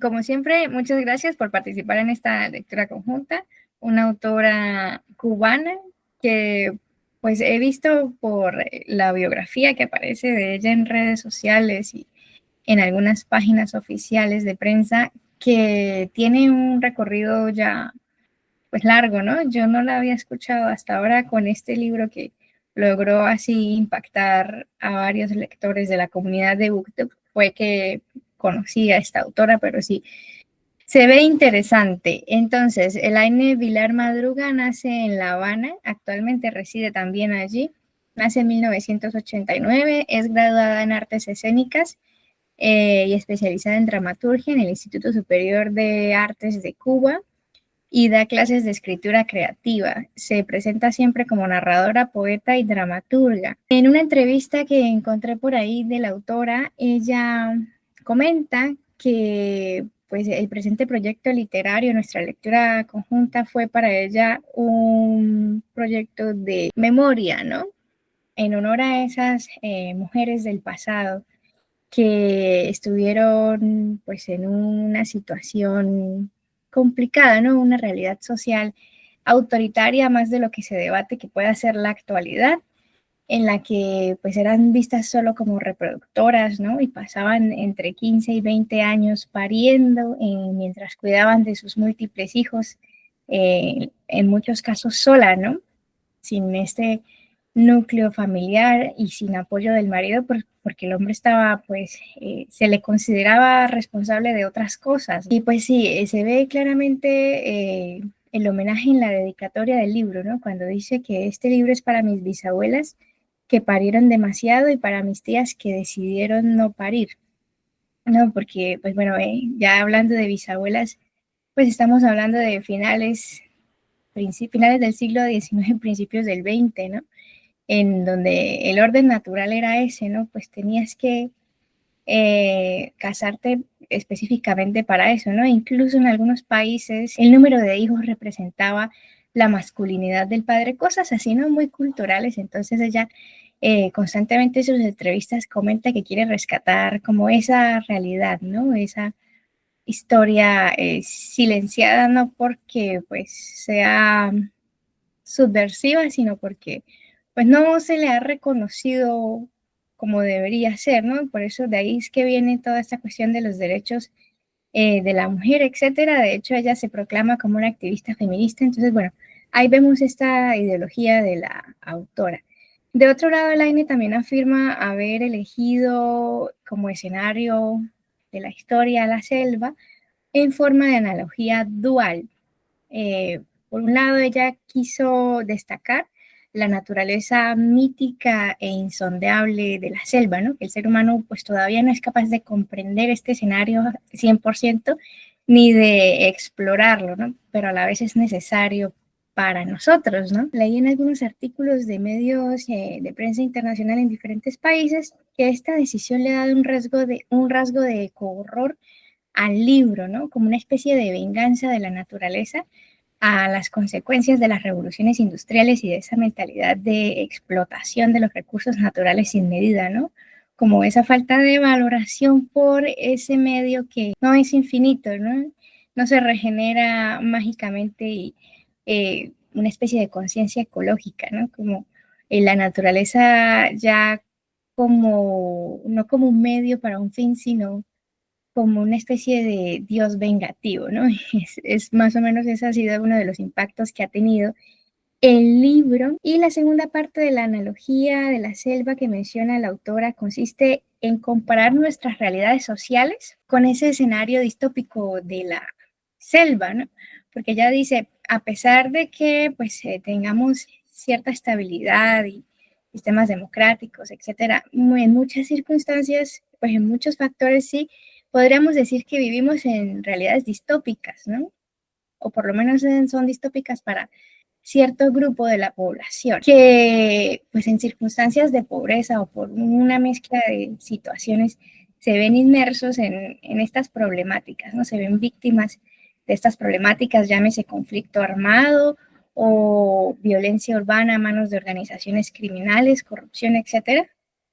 como siempre, muchas gracias por participar en esta lectura conjunta. Una autora cubana que pues he visto por la biografía que aparece de ella en redes sociales y en algunas páginas oficiales de prensa que tiene un recorrido ya pues largo, ¿no? Yo no la había escuchado hasta ahora con este libro que logró así impactar a varios lectores de la comunidad de BookTube. Fue que conocí a esta autora, pero sí, se ve interesante. Entonces, Elaine Vilar Madruga nace en La Habana, actualmente reside también allí. Nace en 1989, es graduada en artes escénicas y especializada en dramaturgia en el Instituto Superior de Artes de Cuba y da clases de escritura creativa. Se presenta siempre como narradora, poeta y dramaturga. En una entrevista que encontré por ahí de la autora, ella comenta que pues el presente proyecto literario, nuestra lectura conjunta, fue para ella un proyecto de memoria, ¿no? En honor a esas mujeres del pasado que estuvieron pues en una situación complicada, ¿no? Una realidad social autoritaria más de lo que se debate que pueda ser la actualidad, en la que pues eran vistas solo como reproductoras, ¿no? Y pasaban entre 15 y 20 años pariendo mientras cuidaban de sus múltiples hijos, en muchos casos sola, ¿no? Sin este núcleo familiar y sin apoyo del marido porque el hombre estaba, pues, se le consideraba responsable de otras cosas. Y pues sí, se ve claramente el homenaje en la dedicatoria del libro, ¿no? Cuando dice que este libro es para mis bisabuelas que parieron demasiado y para mis tías que decidieron no parir, ¿no? Porque, pues bueno, ya hablando de bisabuelas, pues estamos hablando de finales del siglo XIX, principios del XX, ¿no? En donde el orden natural era ese, ¿no? Pues tenías que casarte específicamente para eso, ¿no? Incluso en algunos países el número de hijos representaba la masculinidad del padre, cosas así, ¿no? Muy culturales. Entonces ella constantemente en sus entrevistas comenta que quiere rescatar como esa realidad, ¿no? Esa historia silenciada, no porque pues sea subversiva, sino porque pues no se le ha reconocido como debería ser, ¿no? Por eso de ahí es que viene toda esta cuestión de los derechos de la mujer, etcétera. De hecho, ella se proclama como una activista feminista. Entonces, bueno, ahí vemos esta ideología de la autora. De otro lado, Elaine también afirma haber elegido como escenario de la historia la selva en forma de analogía dual. Por un lado, ella quiso destacar la naturaleza mítica e insondable de la selva, ¿no? Que el ser humano pues todavía no es capaz de comprender este escenario 100% ni de explorarlo, ¿no? Pero a la vez es necesario para nosotros, ¿no? Leí en algunos artículos de medios de prensa internacional en diferentes países que esta decisión le ha dado un rasgo de eco-horror al libro, ¿no? Como una especie de venganza de la naturaleza a las consecuencias de las revoluciones industriales y de esa mentalidad de explotación de los recursos naturales sin medida, ¿no? Como esa falta de valoración por ese medio que no es infinito, ¿no? No se regenera mágicamente y una especie de conciencia ecológica, ¿no? Como la naturaleza ya como, no como un medio para un fin, sino como una especie de Dios vengativo, ¿no? Es más o menos ese ha sido uno de los impactos que ha tenido el libro. Y la segunda parte de la analogía de la selva que menciona la autora consiste en comparar nuestras realidades sociales con ese escenario distópico de la selva, ¿no? Porque ella dice, a pesar de que pues tengamos cierta estabilidad y sistemas democráticos, etcétera, en muchas circunstancias, pues en muchos factores sí, podríamos decir que vivimos en realidades distópicas, ¿no? O por lo menos son distópicas para cierto grupo de la población que pues en circunstancias de pobreza o por una mezcla de situaciones se ven inmersos en estas problemáticas, ¿no? Se ven víctimas de estas problemáticas, llámese conflicto armado o violencia urbana a manos de organizaciones criminales, corrupción, etcétera.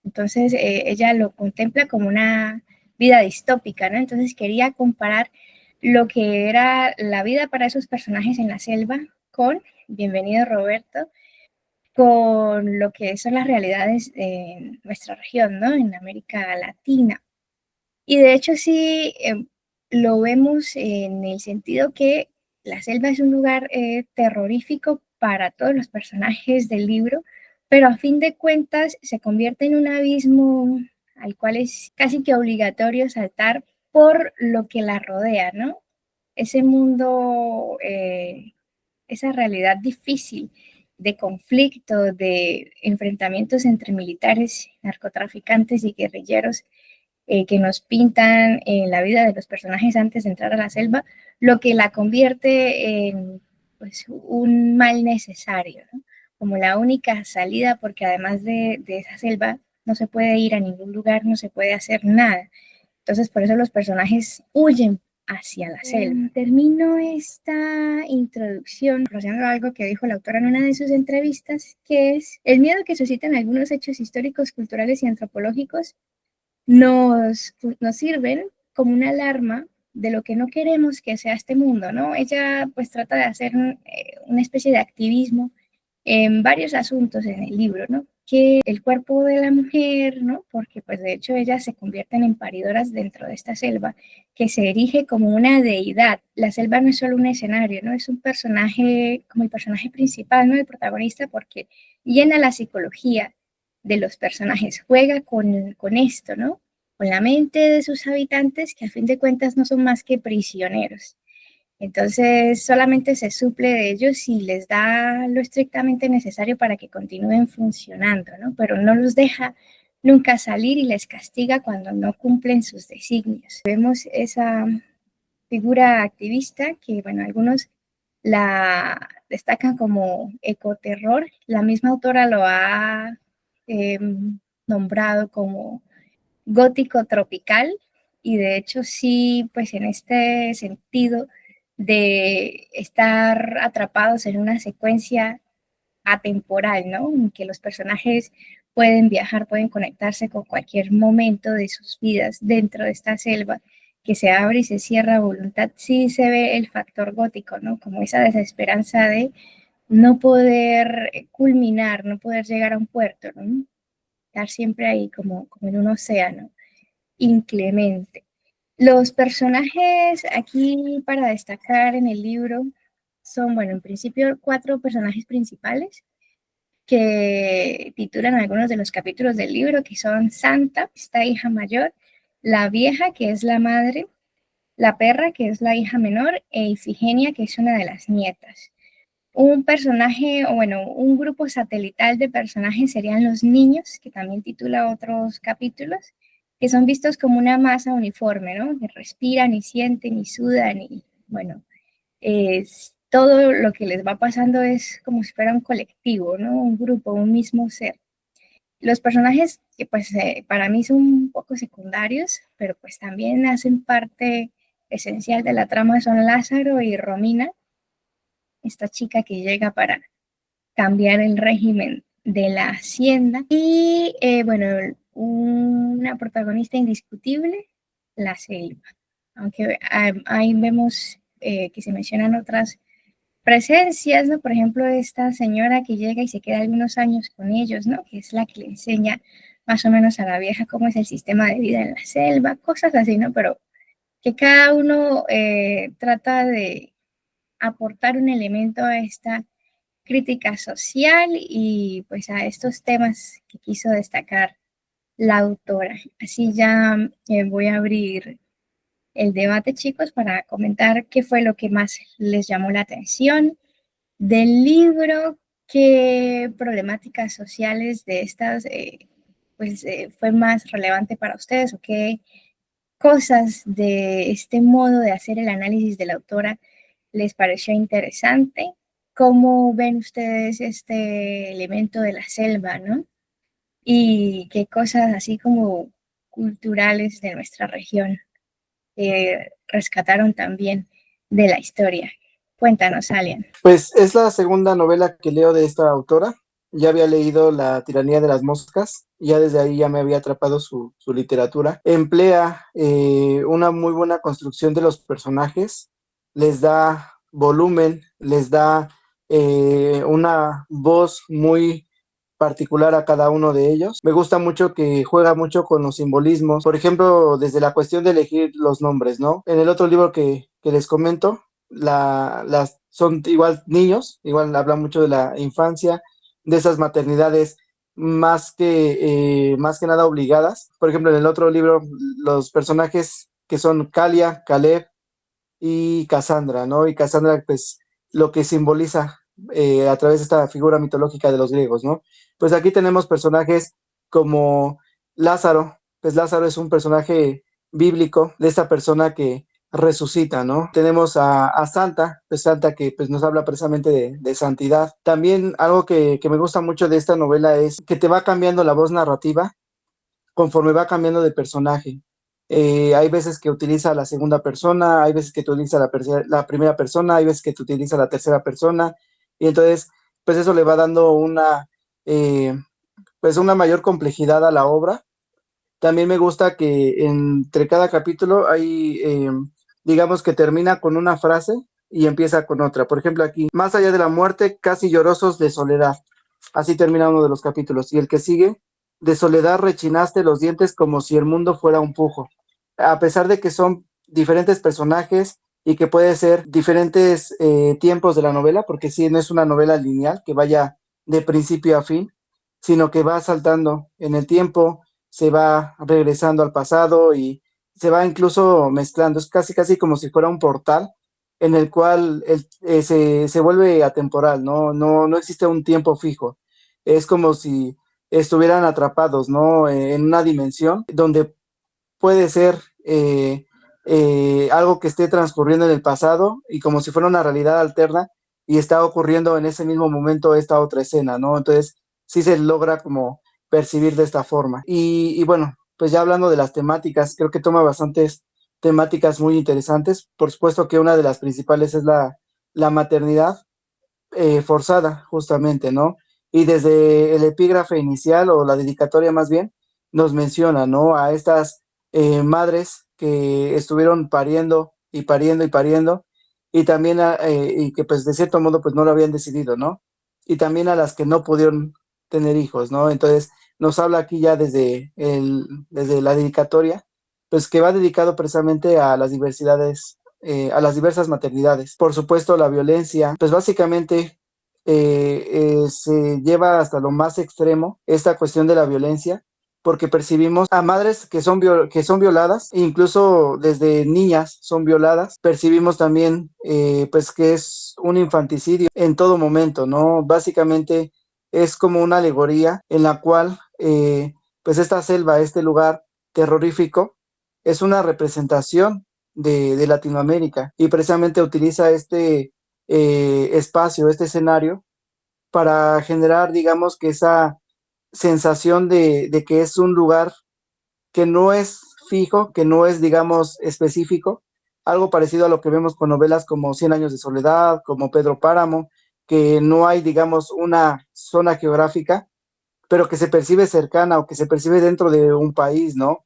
Entonces ella lo contempla como una vida distópica, ¿no? Entonces quería comparar lo que era la vida para esos personajes en la selva con, bienvenido Roberto, con lo que son las realidades de nuestra región, ¿no? En América Latina. Y de hecho sí lo vemos en el sentido que la selva es un lugar terrorífico para todos los personajes del libro, pero a fin de cuentas se convierte en un abismo al cual es casi que obligatorio saltar por lo que la rodea, ¿no? Ese mundo, esa realidad difícil de conflicto, de enfrentamientos entre militares, narcotraficantes y guerrilleros que nos pintan la vida de los personajes antes de entrar a la selva, lo que la convierte en pues, un mal necesario, ¿no? Como la única salida, porque además de esa selva no se puede ir a ningún lugar, no se puede hacer nada. Entonces, por eso los personajes huyen hacia la selva. Termino esta introducción relacionando algo que dijo la autora en una de sus entrevistas, que es el miedo que suscitan algunos hechos históricos, culturales y antropológicos nos sirven como una alarma de lo que no queremos que sea este mundo, ¿no? Ella pues trata de hacer una especie de activismo en varios asuntos en el libro, ¿no? Que el cuerpo de la mujer, ¿no? Porque pues de hecho ellas se convierten en paridoras dentro de esta selva, que se erige como una deidad. La selva no es solo un escenario, ¿no? Es un personaje, como el personaje principal, ¿no? El protagonista, porque llena la psicología de los personajes, juega con esto, ¿no? Con la mente de sus habitantes, que a fin de cuentas no son más que prisioneros. Entonces, solamente se suple de ellos y les da lo estrictamente necesario para que continúen funcionando, ¿no? Pero no los deja nunca salir y les castiga cuando no cumplen sus designios. Vemos esa figura activista que, bueno, algunos la destacan como ecoterror. La misma autora lo ha eh, nombrado como gótico tropical y de hecho sí, pues en este sentido de estar atrapados en una secuencia atemporal, ¿no? En que los personajes pueden viajar, pueden conectarse con cualquier momento de sus vidas dentro de esta selva que se abre y se cierra a voluntad, sí se ve el factor gótico, ¿no? Como esa desesperanza de no poder culminar, no poder llegar a un puerto, ¿no? Estar siempre ahí como en un océano inclemente. Los personajes aquí para destacar en el libro son, bueno, en principio 4 personajes principales que titulan algunos de los capítulos del libro, que son Santa, esta hija mayor, la vieja, que es la madre, la perra, que es la hija menor, e Ifigenia, que es una de las nietas. Un personaje, o bueno, un grupo satelital de personajes serían los niños, que también titula otros capítulos, que son vistos como una masa uniforme, ¿no? Que respiran y sienten y sudan y, bueno, todo lo que les va pasando es como si fuera un colectivo, ¿no? Un grupo, un mismo ser. Los personajes que pues para mí son un poco secundarios, pero pues también hacen parte esencial de la trama son Lázaro y Romina, esta chica que llega para cambiar el régimen de la hacienda. Y bueno, una protagonista indiscutible, la selva. Aunque ahí vemos que se mencionan otras presencias, ¿no? Por ejemplo, esta señora que llega y se queda algunos años con ellos, ¿no? Que es la que le enseña más o menos a la vieja cómo es el sistema de vida en la selva, cosas así, ¿no? Pero que cada uno trata de aportar un elemento a esta crítica social y pues a estos temas que quiso destacar la autora. Así ya voy a abrir el debate, chicos, para comentar qué fue lo que más les llamó la atención del libro, qué problemáticas sociales de estas fue más relevante para ustedes o qué cosas de este modo de hacer el análisis de la autora les pareció interesante. ¿Cómo ven ustedes este elemento de la selva, no? Y qué cosas así como culturales de nuestra región rescataron también de la historia. Cuéntanos, Alian. Pues es la segunda novela que leo de esta autora. Ya había leído La tiranía de las moscas ya desde ahí ya me había atrapado su literatura. Emplea una muy buena construcción de los personajes, les da volumen, les da una voz muy particular a cada uno de ellos. Me gusta mucho que juega mucho con los simbolismos, por ejemplo, desde la cuestión de elegir los nombres, ¿no? En el otro libro que les comento, las son igual niños, igual habla mucho de la infancia, de esas maternidades más que nada obligadas. Por ejemplo, en el otro libro, los personajes que son Kalia, Caleb y Cassandra, ¿no? Y Cassandra, pues, lo que simboliza a través de esta figura mitológica de los griegos, ¿no? Pues aquí tenemos personajes como Lázaro, pues Lázaro es un personaje bíblico de esta persona que resucita, ¿no? Tenemos a Santa, pues Santa que pues nos habla precisamente de santidad. También algo que me gusta mucho de esta novela es que te va cambiando la voz narrativa conforme va cambiando de personaje. Hay veces que utiliza la segunda persona, hay veces que utiliza la primera persona, hay veces que utiliza la tercera persona, y entonces, pues eso le va dando eh, pues una mayor complejidad a la obra. También me gusta que entre cada capítulo hay, digamos que termina con una frase y empieza con otra. Por ejemplo, aquí, más allá de la muerte, casi llorosos de soledad. Así termina uno de los capítulos. Y el que sigue, de soledad rechinaste los dientes como si el mundo fuera un pujo. A pesar de que son diferentes personajes y que puede ser diferentes tiempos de la novela, porque sí, no es una novela lineal que vaya de principio a fin, sino que va saltando en el tiempo, se va regresando al pasado y se va incluso mezclando. Es casi, casi como si fuera un portal en el cual se vuelve atemporal, ¿no? No existe un tiempo fijo. Es como si estuvieran atrapados, ¿no? En una dimensión donde puede ser algo que esté transcurriendo en el pasado y como si fuera una realidad alterna y está ocurriendo en ese mismo momento esta otra escena, ¿no? Entonces sí se logra como percibir de esta forma. Y bueno, pues ya hablando de las temáticas, creo que toma bastantes temáticas muy interesantes. Por supuesto que una de las principales es la maternidad forzada, justamente, ¿no? Y desde el epígrafe inicial o la dedicatoria más bien, nos menciona, ¿no? A estas madres que estuvieron pariendo y pariendo y pariendo, y también y que pues de cierto modo pues no lo habían decidido, ¿no? Y también a las que no pudieron tener hijos, ¿no? Entonces nos habla aquí ya desde la dedicatoria, pues que va dedicado precisamente a las diversidades a las diversas maternidades. Por supuesto, la violencia, pues básicamente se lleva hasta lo más extremo esta cuestión de la violencia, porque percibimos a madres que son violadas, incluso desde niñas son violadas. Percibimos también, pues, que es un infanticidio en todo momento, ¿no? Básicamente es como una alegoría en la cual, pues, esta selva, este lugar terrorífico, es una representación de Latinoamérica y precisamente utiliza este espacio, este escenario, para generar, digamos, que esa sensación de que es un lugar que no es fijo, que no es, digamos, específico, algo parecido a lo que vemos con novelas como Cien años de soledad, como Pedro Páramo, que no hay, digamos, una zona geográfica, pero que se percibe cercana o que se percibe dentro de un país, ¿no?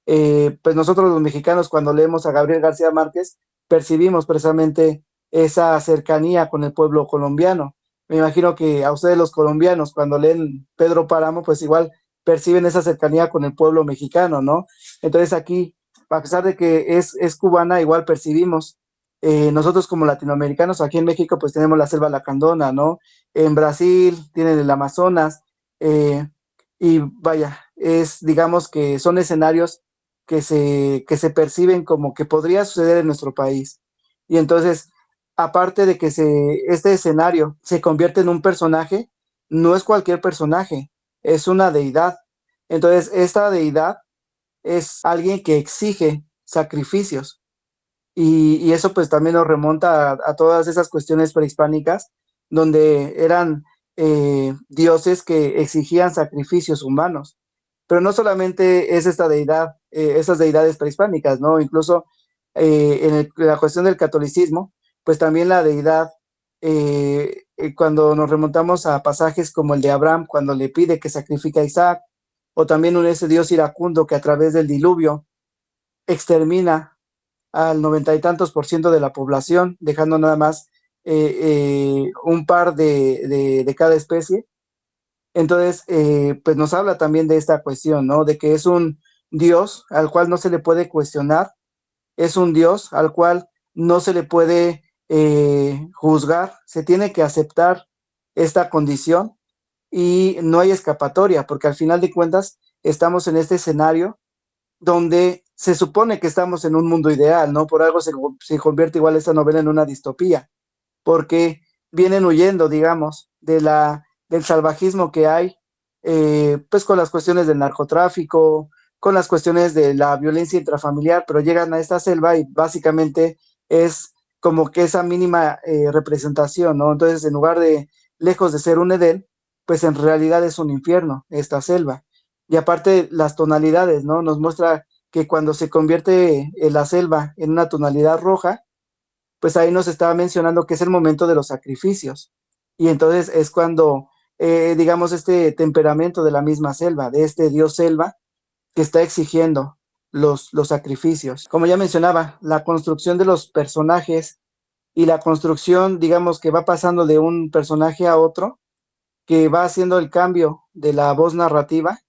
Pues nosotros los mexicanos cuando leemos a Gabriel García Márquez percibimos precisamente esa cercanía con el pueblo colombiano. Me imagino que a ustedes los colombianos cuando leen Pedro Páramo pues igual perciben esa cercanía con el pueblo mexicano, ¿no? Entonces aquí, a pesar de que es cubana, igual percibimos. Nosotros como latinoamericanos aquí en México pues tenemos la selva lacandona, ¿no? En Brasil tienen el Amazonas, eh, y vaya, digamos que son escenarios que se perciben como que podría suceder en nuestro país. Y entonces, aparte de que este escenario se convierte en un personaje, no es cualquier personaje, es una deidad. Entonces, esta deidad es alguien que exige sacrificios. Y eso pues también nos remonta a todas esas cuestiones prehispánicas, donde eran dioses que exigían sacrificios humanos. Pero no solamente es esta deidad, esas deidades prehispánicas, ¿no? Incluso la cuestión del catolicismo, pues también la deidad, cuando nos remontamos a pasajes como el de Abraham, cuando le pide que sacrifique a Isaac, o también ese Dios iracundo que a través del diluvio extermina al 90 y tantos por ciento de la población, dejando nada más un par de cada especie. Entonces, pues nos habla también de esta cuestión, ¿no? De que es un Dios al cual no se le puede cuestionar, es un Dios al cual no se le puede juzgar, se tiene que aceptar esta condición y no hay escapatoria, porque al final de cuentas estamos en este escenario donde se supone que estamos en un mundo ideal, ¿no? Por algo se convierte igual esta novela en una distopía, porque vienen huyendo, digamos, del salvajismo que hay, pues con las cuestiones del narcotráfico, con las cuestiones de la violencia intrafamiliar, pero llegan a esta selva y básicamente es como que esa mínima representación, ¿no? Entonces, en lugar de, lejos de ser un Edén, pues en realidad es un infierno esta selva. Y aparte las tonalidades, ¿no? Nos muestra que cuando se convierte la selva en una tonalidad roja, pues ahí nos estaba mencionando que es el momento de los sacrificios. Y entonces es cuando, digamos, este temperamento de la misma selva, de este dios selva, que está exigiendo los sacrificios. Como ya mencionaba, la construcción de los personajes y la construcción, digamos, que va pasando de un personaje a otro, que va haciendo el cambio de la voz narrativa,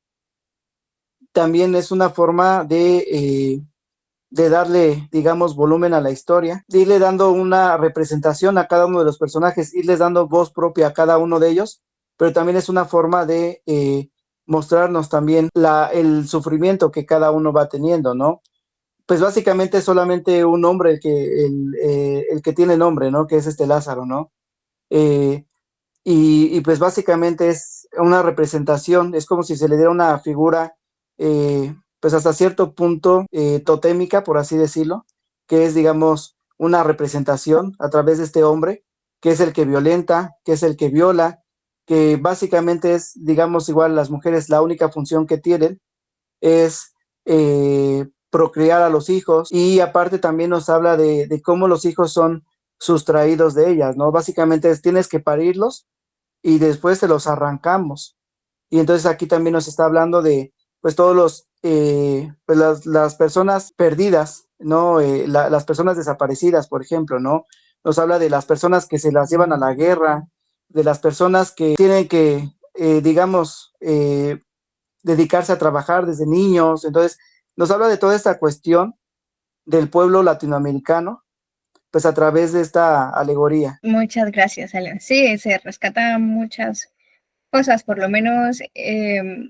también es una forma de darle, digamos, volumen a la historia, de irle dando una representación a cada uno de los personajes, irles dando voz propia a cada uno de ellos, pero también es una forma de mostrarnos también el sufrimiento que cada uno va teniendo, ¿no? Pues básicamente es solamente un hombre el que tiene nombre, ¿no? Que es este Lázaro, ¿no? Eh, y pues básicamente es una representación, es como si se le diera una figura, pues hasta cierto punto totémica, por así decirlo, que es, digamos, una representación a través de este hombre, que es el que violenta, que es el que viola, que básicamente es, digamos, igual las mujeres, la única función que tienen es procrear a los hijos, y aparte también nos habla de cómo los hijos son sustraídos de ellas, ¿no? Básicamente es, tienes que parirlos y después se los arrancamos. Y entonces aquí también nos está hablando de, pues, todos pues las personas perdidas, ¿no? Las personas desaparecidas, por ejemplo, ¿no? Nos habla de las personas que se las llevan a la guerra, de las personas que tienen que, digamos, dedicarse a trabajar desde niños. Entonces, nos habla de toda esta cuestión del pueblo latinoamericano, pues a través de esta alegoría. Muchas gracias, Alan. Sí, se rescatan muchas cosas, por lo menos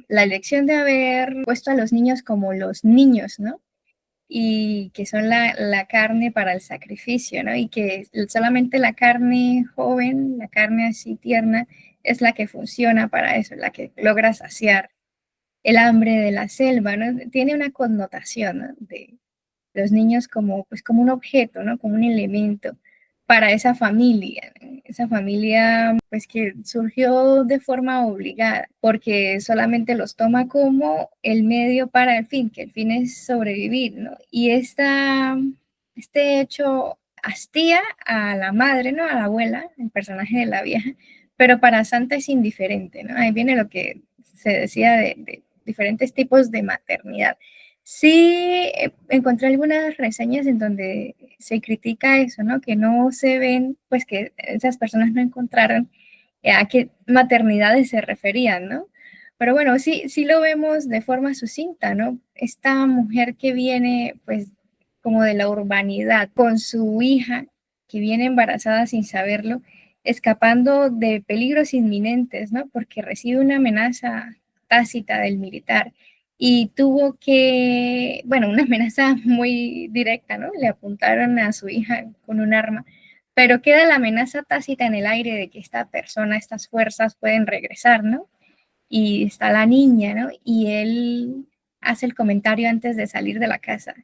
la elección de haber puesto a los niños como los niños, ¿no? Y que son la carne para el sacrificio, ¿no? Y que solamente la carne joven, la carne así tierna, es la que funciona para eso, la que logra saciar el hambre de la selva, ¿no? Tiene una connotación, ¿no? De los niños como, pues, como un objeto, ¿no? Como un elemento para esa familia pues que surgió de forma obligada, porque solamente los toma como el medio para el fin, que el fin es sobrevivir, ¿no? Y este hecho hastía a la madre, ¿no? A la abuela, el personaje de la vieja, pero para Santa es indiferente, ¿no? Ahí viene lo que se decía de diferentes tipos de maternidad. Sí, encontré algunas reseñas en donde se critica eso, ¿no? Que no se ven, pues que esas personas no encontraron a qué maternidades se referían, ¿no? Pero bueno, sí, sí lo vemos de forma sucinta, ¿no? Esta mujer que viene, pues, como de la urbanidad, con su hija, que viene embarazada sin saberlo, escapando de peligros inminentes, ¿no? Porque recibe una amenaza tácita del militar y tuvo que, bueno, una amenaza muy directa, ¿no? Le apuntaron a su hija con un arma, pero queda la amenaza tácita en el aire de que esta persona, estas fuerzas pueden regresar, ¿no? Y está la niña, ¿no? Y él hace el comentario antes de salir de la casa,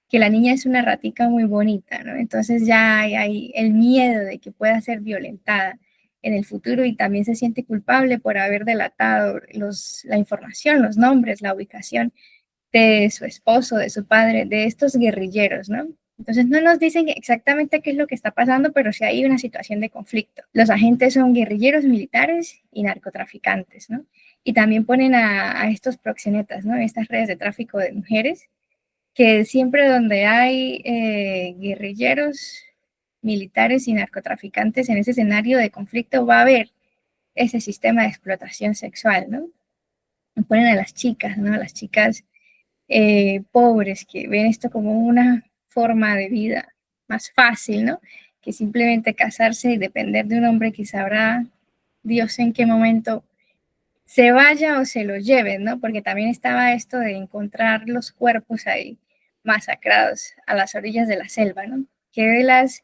que la niña es una ratica muy bonita, ¿no? Entonces ya hay el miedo de que pueda ser violentada en el futuro y también se siente culpable por haber delatado la información, los nombres, la ubicación de su esposo, de su padre, de estos guerrilleros, ¿no? Entonces no nos dicen exactamente qué es lo que está pasando, pero sí hay una situación de conflicto. Los agentes son guerrilleros militares y narcotraficantes, ¿no? y también ponen a estos proxenetas, ¿no? Estas redes de tráfico de mujeres, que siempre donde hay guerrilleros, militares y narcotraficantes en ese escenario de conflicto va a haber ese sistema de explotación sexual, ¿no? Ponen a las chicas, ¿no? A las chicas pobres que ven esto como una forma de vida más fácil, ¿no? Que simplemente casarse y depender de un hombre que sabrá Dios en qué momento se vaya o se lo lleven, ¿no? Porque también estaba esto de encontrar los cuerpos ahí masacrados a las orillas de la selva, ¿no? Que de las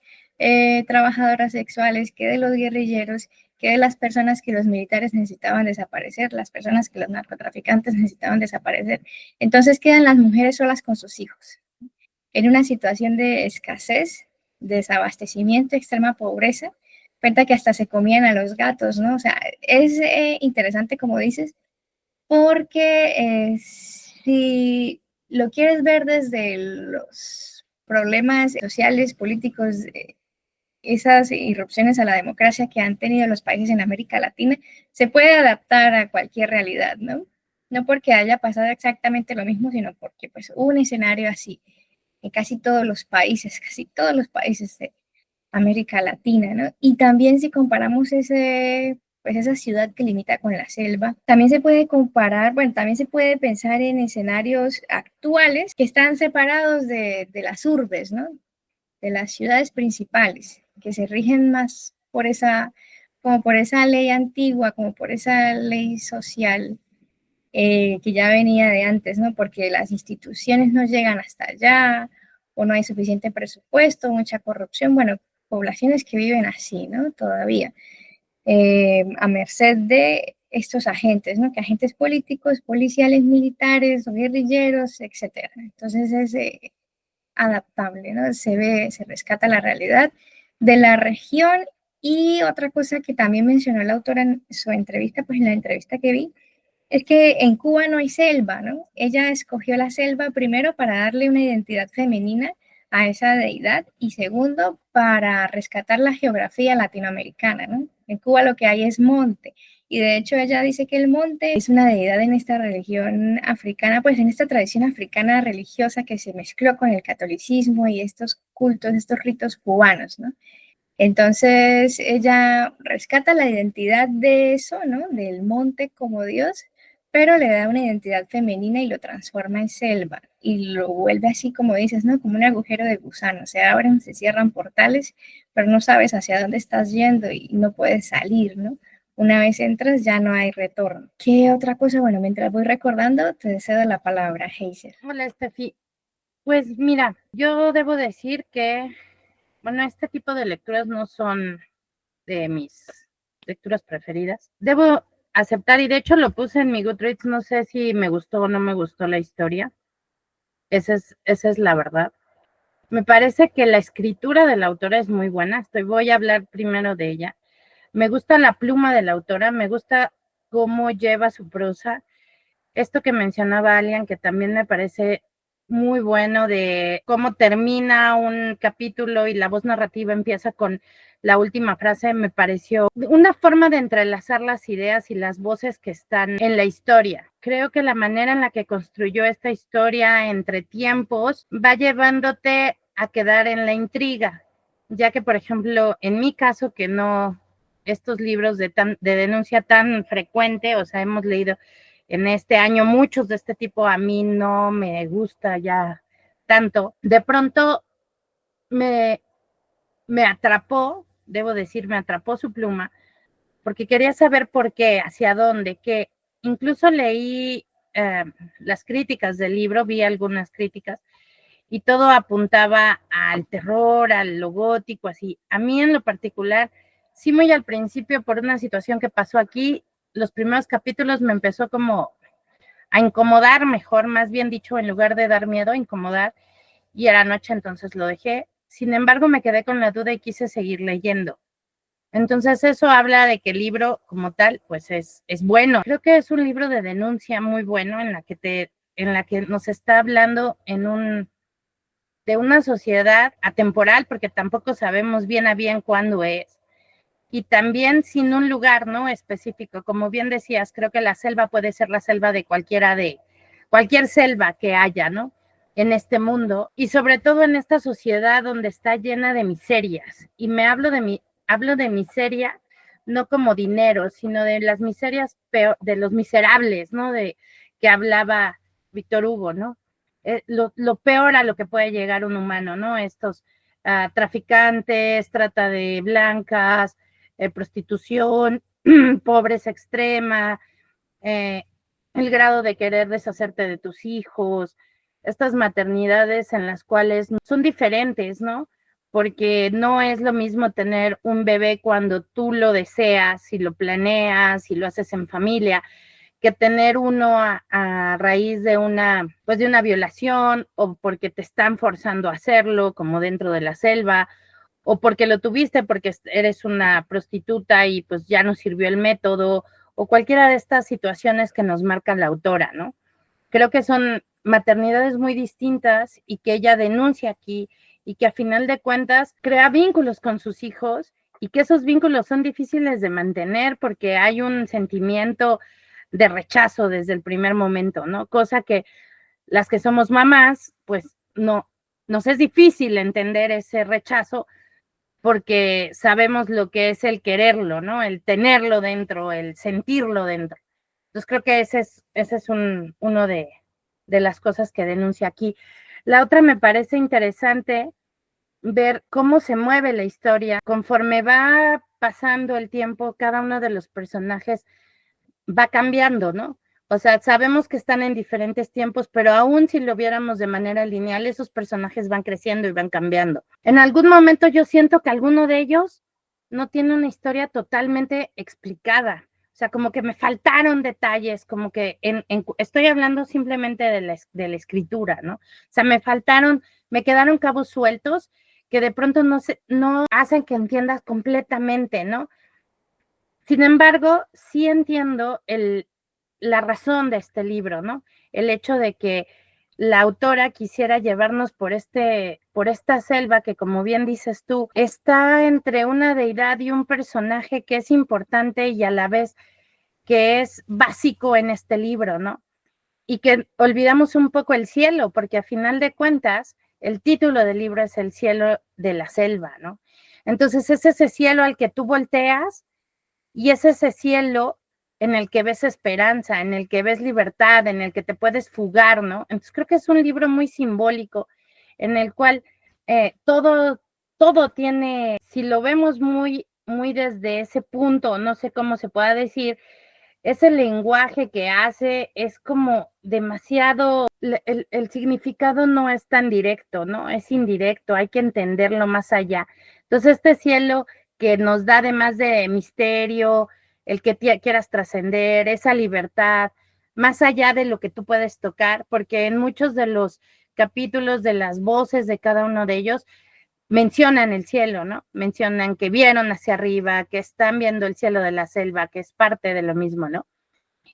trabajadoras sexuales, que de los guerrilleros, que de las personas que los militares necesitaban desaparecer, las personas que los narcotraficantes necesitaban desaparecer. Entonces quedan las mujeres solas con sus hijos, en una situación de escasez, desabastecimiento, extrema pobreza, cuenta que hasta se comían a los gatos, ¿no? O sea, es interesante, como dices, porque si lo quieres ver desde los problemas sociales, políticos, esas irrupciones a la democracia que han tenido los países en América Latina, se puede adaptar a cualquier realidad, ¿no? No porque haya pasado exactamente lo mismo, sino porque pues hubo un escenario así en casi todos los países de América Latina, ¿no? Y también si comparamos pues esa ciudad que limita con la selva, también se puede comparar, bueno, también se puede pensar en escenarios actuales que están separados de las urbes, ¿no? De las ciudades principales, que se rigen más por como por esa ley antigua, como por esa ley social que ya venía de antes, ¿no? Porque las instituciones no llegan hasta allá, o no hay suficiente presupuesto, mucha corrupción, bueno, poblaciones que viven así, ¿no? Todavía, a merced de estos agentes, ¿no? Que agentes políticos, policiales, militares, o guerrilleros, etcétera. Entonces es adaptable, ¿no? Se ve, se rescata la realidad de la región. Y otra cosa que también mencionó la autora en su entrevista, pues en la entrevista que vi, es que en Cuba no hay selva, ¿no? Ella escogió la selva primero para darle una identidad femenina a esa deidad y segundo para rescatar la geografía latinoamericana, ¿no? En Cuba lo que hay es monte y de hecho ella dice que el monte es una deidad en esta religión africana, pues en esta tradición africana religiosa que se mezcló con el catolicismo y estos cultos, estos ritos cubanos, ¿no? Entonces ella rescata la identidad de eso, ¿no? Del monte como Dios, pero le da una identidad femenina y lo transforma en selva y lo vuelve así como dices, ¿no? Como un agujero de gusano, se abren, se cierran portales, pero no sabes hacia dónde estás yendo y no puedes salir, ¿no? Una vez entras ya no hay retorno. ¿Qué otra cosa? Bueno, mientras voy recordando, te cedo la palabra, Heiser. Hola, Estefi. Pues mira, yo debo decir que, bueno, este tipo de lecturas no son de mis lecturas preferidas. Debo aceptar, y de hecho lo puse en mi Goodreads, no sé si me gustó o no me gustó la historia. Esa es la verdad. Me parece que la escritura de la autora es muy buena. Voy a hablar primero de ella. Me gusta la pluma de la autora, me gusta cómo lleva su prosa. Esto que mencionaba Alian, que también me parece muy bueno, de cómo termina un capítulo y la voz narrativa empieza con la última frase, me pareció una forma de entrelazar las ideas y las voces que están en la historia. Creo que la manera en la que construyó esta historia entre tiempos va llevándote a quedar en la intriga, ya que, por ejemplo, en mi caso, que no, estos libros de denuncia tan frecuente, o sea, hemos leído en este año muchos de este tipo, a mí no me gusta ya tanto. De pronto me atrapó, debo decir, me atrapó su pluma, porque quería saber por qué, hacia dónde, que incluso leí las críticas del libro, vi algunas críticas, y todo apuntaba al terror, a lo gótico, así. A mí en lo particular, sí, muy al principio, por una situación que pasó aquí, los primeros capítulos me empezó como a incomodar, mejor, más bien dicho, en lugar de dar miedo, incomodar, y era noche, entonces lo dejé. Sin embargo, me quedé con la duda y quise seguir leyendo. Entonces eso habla de que el libro como tal, pues es bueno. Creo que es un libro de denuncia muy bueno en la que nos está hablando de una sociedad atemporal, porque tampoco sabemos bien a bien cuándo es, y también sin un lugar, ¿no?, específico. Como bien decías, creo que la selva puede ser la selva de cualquier selva que haya, ¿no?, en este mundo, y sobre todo en esta sociedad donde está llena de miserias. Y hablo de miseria no como dinero, sino de las miserias de los miserables, ¿no?, de que hablaba Víctor Hugo, ¿no? Lo peor a lo que puede llegar un humano, ¿no? Estos traficantes, trata de blancas, prostitución, pobreza extrema, el grado de querer deshacerte de tus hijos, estas maternidades en las cuales son diferentes, ¿no? Porque no es lo mismo tener un bebé cuando tú lo deseas, y lo planeas, y lo haces en familia, que tener uno a raíz de una violación, o porque te están forzando a hacerlo, como dentro de la selva, o porque lo tuviste porque eres una prostituta y pues ya no sirvió el método, o cualquiera de estas situaciones que nos marca la autora, ¿no? Creo que son maternidades muy distintas y que ella denuncia aquí, y que a final de cuentas crea vínculos con sus hijos, y que esos vínculos son difíciles de mantener porque hay un sentimiento de rechazo desde el primer momento, ¿no? Cosa que las que somos mamás, pues no, nos es difícil entender ese rechazo, porque sabemos lo que es el quererlo, ¿no? El tenerlo dentro, el sentirlo dentro. Entonces creo que ese es uno de las cosas que denuncia aquí. La otra, me parece interesante ver cómo se mueve la historia. Conforme va pasando el tiempo, cada uno de los personajes va cambiando, ¿no? O sea, sabemos que están en diferentes tiempos, pero aún si lo viéramos de manera lineal, esos personajes van creciendo y van cambiando. En algún momento yo siento que alguno de ellos no tiene una historia totalmente explicada. O sea, como que me faltaron detalles, como que estoy hablando simplemente de la escritura, ¿no? O sea, me quedaron cabos sueltos que de pronto no hacen que entiendas completamente, ¿no? Sin embargo, sí entiendo la razón de este libro, ¿no? El hecho de que la autora quisiera llevarnos por esta selva que, como bien dices tú, está entre una deidad y un personaje que es importante y a la vez que es básico en este libro, ¿no? Y que olvidamos un poco el cielo, porque a final de cuentas, el título del libro es El cielo de la selva, ¿no? Entonces es ese cielo al que tú volteas, y es ese cielo en el que ves esperanza, en el que ves libertad, en el que te puedes fugar, ¿no? Entonces creo que es un libro muy simbólico, en el cual todo tiene, si lo vemos muy, muy desde ese punto, no sé cómo se pueda decir, ese lenguaje que hace es como demasiado, el significado no es tan directo, ¿no? Es indirecto, hay que entenderlo más allá. Entonces, este cielo que nos da además de misterio, el que quieras trascender, esa libertad, más allá de lo que tú puedes tocar, porque en muchos de los capítulos de las voces de cada uno de ellos mencionan el cielo, ¿no? Mencionan que vieron hacia arriba, que están viendo el cielo de la selva, que es parte de lo mismo, ¿no?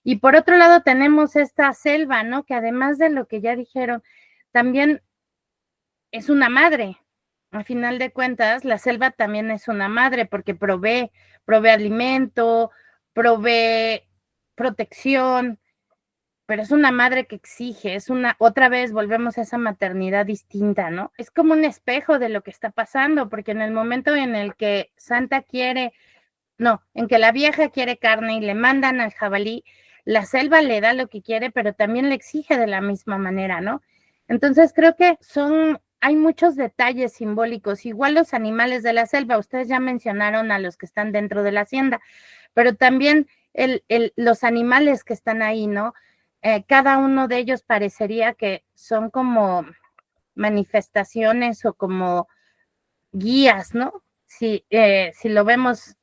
Y por otro lado tenemos esta selva, ¿no? Que además de lo que ya dijeron, también es una madre. Al final de cuentas, la selva también es una madre porque provee alimento, provee protección, pero es una madre que exige, otra vez volvemos a esa maternidad distinta, ¿no? Es como un espejo de lo que está pasando, porque en el momento en el que en que la vieja quiere carne y le mandan al jabalí, la selva le da lo que quiere, pero también le exige de la misma manera, ¿no? Entonces creo que hay muchos detalles simbólicos, igual los animales de la selva, ustedes ya mencionaron a los que están dentro de la hacienda, pero también los animales que están ahí, ¿no? Cada uno de ellos parecería que son como manifestaciones o como guías, ¿no? Si lo vemos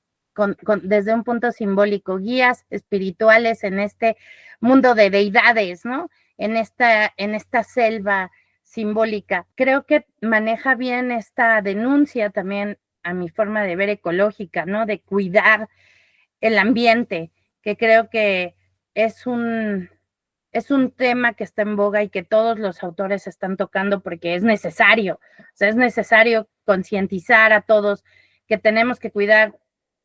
desde un punto simbólico, guías espirituales en este mundo de deidades, ¿no? En esta selva simbólica. Creo que maneja bien esta denuncia también, a mi forma de ver, ecológica, ¿no? De cuidar el ambiente, que creo que es un tema que está en boga y que todos los autores están tocando porque es necesario. O sea, es necesario concientizar a todos que tenemos que cuidar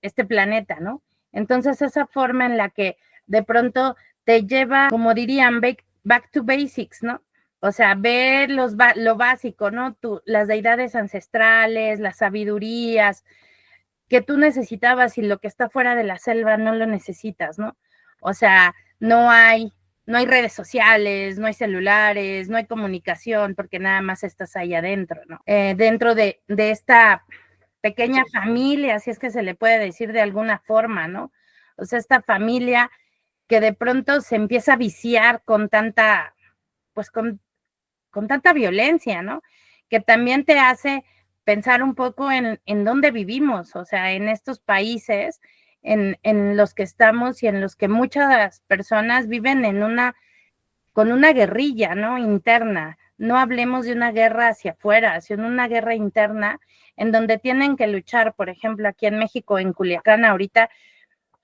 este planeta, ¿no? Entonces esa forma en la que de pronto te lleva, como dirían, back to basics, ¿no? O sea, ver lo básico, ¿no? Las deidades ancestrales, las sabidurías que tú necesitabas y lo que está fuera de la selva no lo necesitas, ¿no? O sea, no hay redes sociales, no hay celulares, no hay comunicación, porque nada más estás ahí adentro, ¿no? Dentro de esta pequeña familia, si es que se le puede decir de alguna forma, ¿no? O sea, esta familia que de pronto se empieza a viciar con tanta, pues con tanta violencia, ¿no? Que también te hace pensar un poco en dónde vivimos, o sea, en estos países en los que estamos y en los que muchas personas viven con una guerrilla, ¿no? Interna. No hablemos de una guerra hacia afuera, sino una guerra interna en donde tienen que luchar, por ejemplo, aquí en México, en Culiacán, ahorita,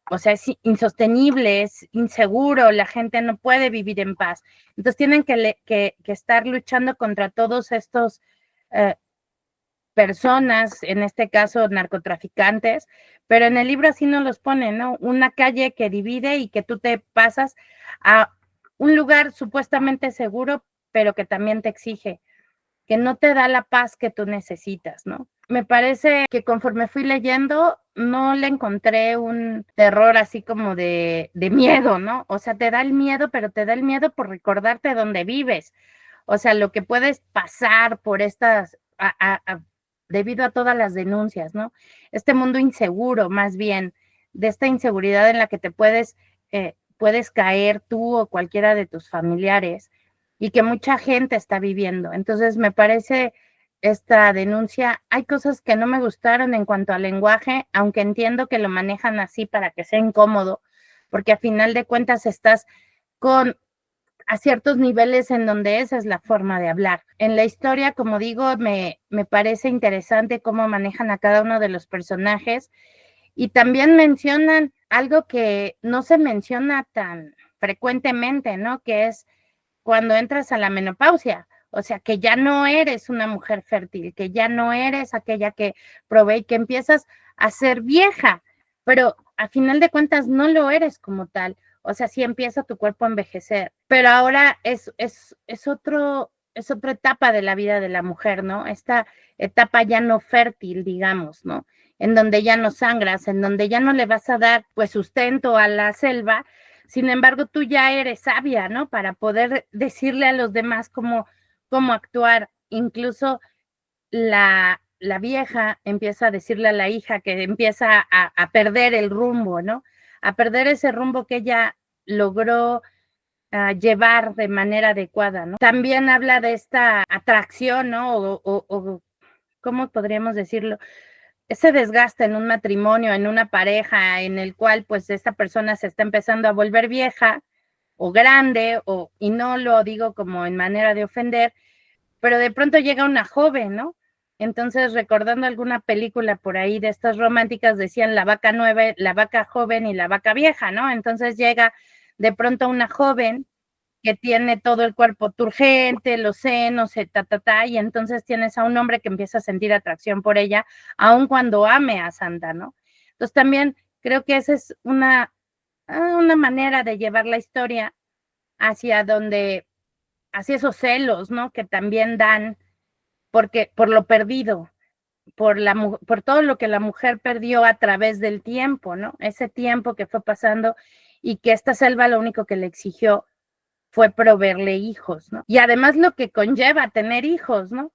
o sea, es insostenible, es inseguro, la gente no puede vivir en paz. Entonces tienen que estar luchando contra todos estos personas, en este caso narcotraficantes, pero en el libro así nos los ponen, ¿no? Una calle que divide y que tú te pasas a un lugar supuestamente seguro, pero que también te exige, que no te da la paz que tú necesitas, ¿no? Me parece que conforme fui leyendo, no le encontré un terror así como de miedo, ¿no? O sea, te da el miedo, pero te da el miedo por recordarte dónde vives. O sea, lo que puedes pasar por estas, debido a todas las denuncias, ¿no? Este mundo inseguro, más bien, de esta inseguridad en la que te puedes caer tú o cualquiera de tus familiares y que mucha gente está viviendo. Entonces, me parece esta denuncia, hay cosas que no me gustaron en cuanto al lenguaje, aunque entiendo que lo manejan así para que sea incómodo, porque a final de cuentas estás a ciertos niveles en donde esa es la forma de hablar. En la historia, como digo, me parece interesante cómo manejan a cada uno de los personajes y también mencionan algo que no se menciona tan frecuentemente, ¿no? Que es cuando entras a la menopausia, o sea, que ya no eres una mujer fértil, que ya no eres aquella que provee, que empiezas a ser vieja, pero a final de cuentas no lo eres como tal. O sea, sí empieza tu cuerpo a envejecer, pero ahora es otra etapa de la vida de la mujer, ¿no? Esta etapa ya no fértil, digamos, ¿no? En donde ya no sangras, en donde ya no le vas a dar, pues, sustento a la selva. Sin embargo, tú ya eres sabia, ¿no? Para poder decirle a los demás cómo actuar. Incluso la vieja empieza a decirle a la hija que empieza a perder el rumbo, ¿no? A perder ese rumbo que ella logró llevar de manera adecuada, ¿no? También habla de esta atracción, ¿no? O ¿cómo podríamos decirlo? Ese desgaste en un matrimonio, en una pareja, en el cual pues esta persona se está empezando a volver vieja o grande, y no lo digo como en manera de ofender, pero de pronto llega una joven, ¿no? Entonces, recordando alguna película por ahí de estas románticas, decían la vaca nueva, la vaca joven y la vaca vieja, ¿no? Entonces llega de pronto una joven que tiene todo el cuerpo turgente, los senos, y entonces tienes a un hombre que empieza a sentir atracción por ella, aun cuando ame a Santa, ¿no? Entonces también creo que esa es una manera de llevar la historia hacia hacia esos celos, ¿no? Que también dan, por lo perdido, por todo lo que la mujer perdió a través del tiempo, ¿no? Ese tiempo que fue pasando y que esta selva lo único que le exigió fue proveerle hijos, ¿no? Y además lo que conlleva tener hijos, ¿no?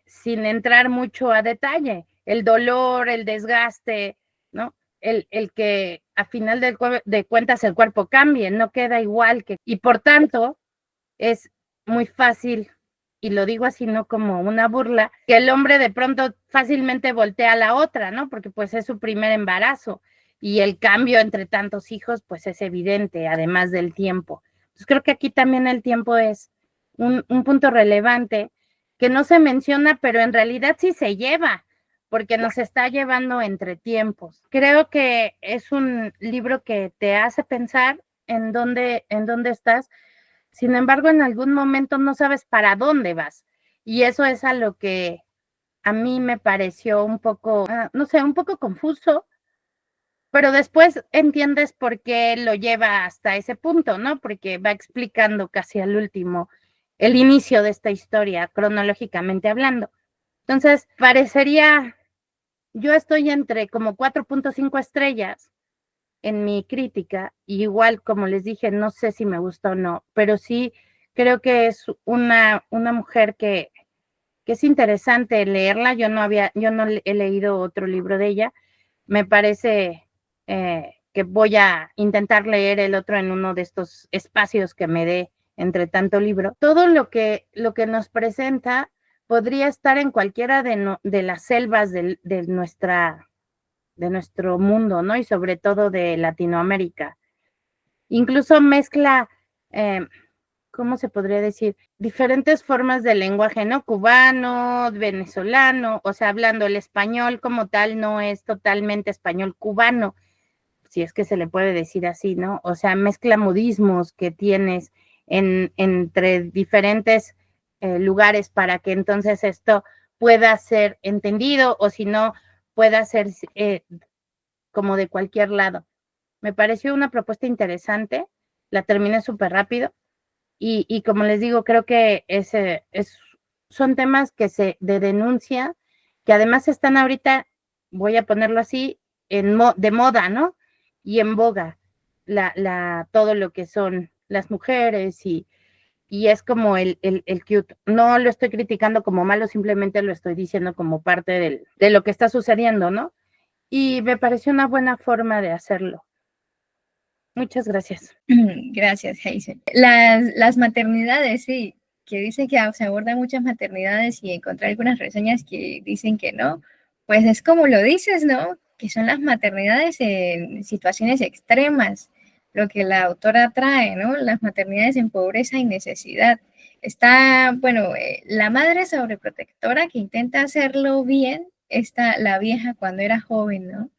Sin entrar mucho a detalle, el dolor, el desgaste, ¿no? El que a final de cuentas el cuerpo cambie, no queda igual y por tanto es muy fácil, y lo digo así no como una burla, que el hombre de pronto fácilmente voltea a la otra, ¿no? Porque pues es su primer embarazo y el cambio entre tantos hijos pues es evidente, además del tiempo. Entonces creo que aquí también el tiempo es un punto relevante que no se menciona, pero en realidad sí se lleva, porque nos está llevando entre tiempos. Creo que es un libro que te hace pensar en dónde estás. Sin embargo, en algún momento no sabes para dónde vas. Y eso es a lo que a mí me pareció un poco, no sé, un poco confuso, pero después entiendes por qué lo lleva hasta ese punto, ¿no? Porque va explicando casi al último el inicio de esta historia, cronológicamente hablando. Entonces, parecería, yo estoy entre como 4.5 estrellas en mi crítica, y igual, como les dije, no sé si me gusta o no, pero sí creo que es una mujer que es interesante leerla. Yo no he leído otro libro de ella. Me parece que voy a intentar leer el otro en uno de estos espacios que me dé entre tanto libro. Todo lo que nos presenta podría estar en cualquiera de las selvas de nuestro mundo, ¿no? Y sobre todo de Latinoamérica. Incluso mezcla, ¿cómo se podría decir? Diferentes formas de lenguaje, ¿no? Cubano, venezolano, o sea, hablando el español como tal no es totalmente español cubano, si es que se le puede decir así, ¿no? O sea, mezcla modismos que tienes entre diferentes lugares para que entonces esto pueda ser entendido, o si no, pueda ser como de cualquier lado. Me pareció una propuesta interesante, la terminé súper rápido, y como les digo, creo que son temas de denuncia, que además están ahorita, voy a ponerlo así, de moda, ¿no? Y en boga, todo lo que son las mujeres, y es como el cute. No lo estoy criticando como malo, simplemente lo estoy diciendo como parte de lo que está sucediendo, ¿no? Y me pareció una buena forma de hacerlo. Muchas gracias. Gracias, Hazel. Las maternidades, sí, que dicen que se abordan muchas maternidades y encontré algunas reseñas que dicen que no, pues es como lo dices, ¿no? Que son las maternidades en situaciones extremas, lo que la autora trae, ¿no? Las maternidades en pobreza y necesidad. Está, bueno, la madre sobreprotectora que intenta hacerlo bien, está la vieja cuando era joven, ¿no?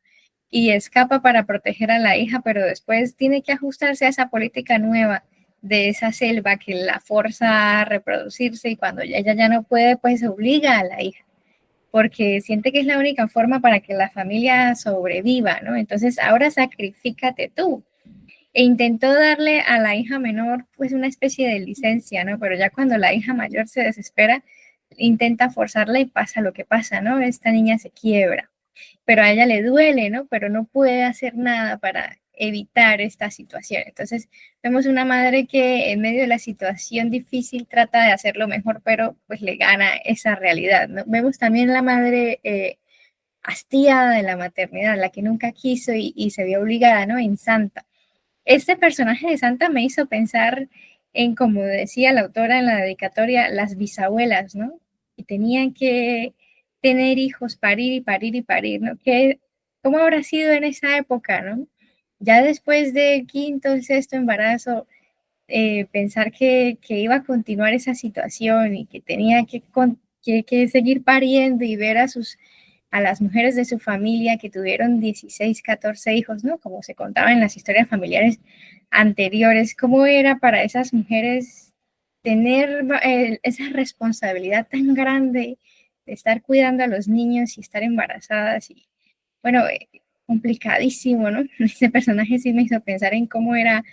Y escapa para proteger a la hija, pero después tiene que ajustarse a esa política nueva de esa selva que la forza a reproducirse, y cuando ella ya no puede, pues obliga a la hija, porque siente que es la única forma para que la familia sobreviva, ¿no? Entonces ahora sacrifícate tú. E intentó darle a la hija menor pues una especie de licencia, ¿no? Pero ya cuando la hija mayor se desespera, intenta forzarla y pasa lo que pasa, ¿no? Esta niña se quiebra, pero a ella le duele, ¿no? Pero no puede hacer nada para evitar esta situación. Entonces, vemos una madre que en medio de la situación difícil trata de hacerlo mejor, pero pues le gana esa realidad, ¿no? Vemos también la madre hastiada de la maternidad, la que nunca quiso y se vio obligada, ¿no? En Santa. Este personaje de Santa me hizo pensar en, como decía la autora en la dedicatoria, las bisabuelas, ¿no? Y tenían que tener hijos, parir y parir y parir, ¿no? ¿Cómo habrá sido en esa época, ¿no? Ya después del quinto, el sexto embarazo, pensar que iba a continuar esa situación y que tenía que seguir pariendo y ver a las mujeres de su familia que tuvieron 16, 14 hijos, ¿no? Como se contaba en las historias familiares anteriores, cómo era para esas mujeres tener esa responsabilidad tan grande de estar cuidando a los niños y estar embarazadas. Y bueno, complicadísimo, ¿no? Ese personaje sí me hizo pensar en cómo era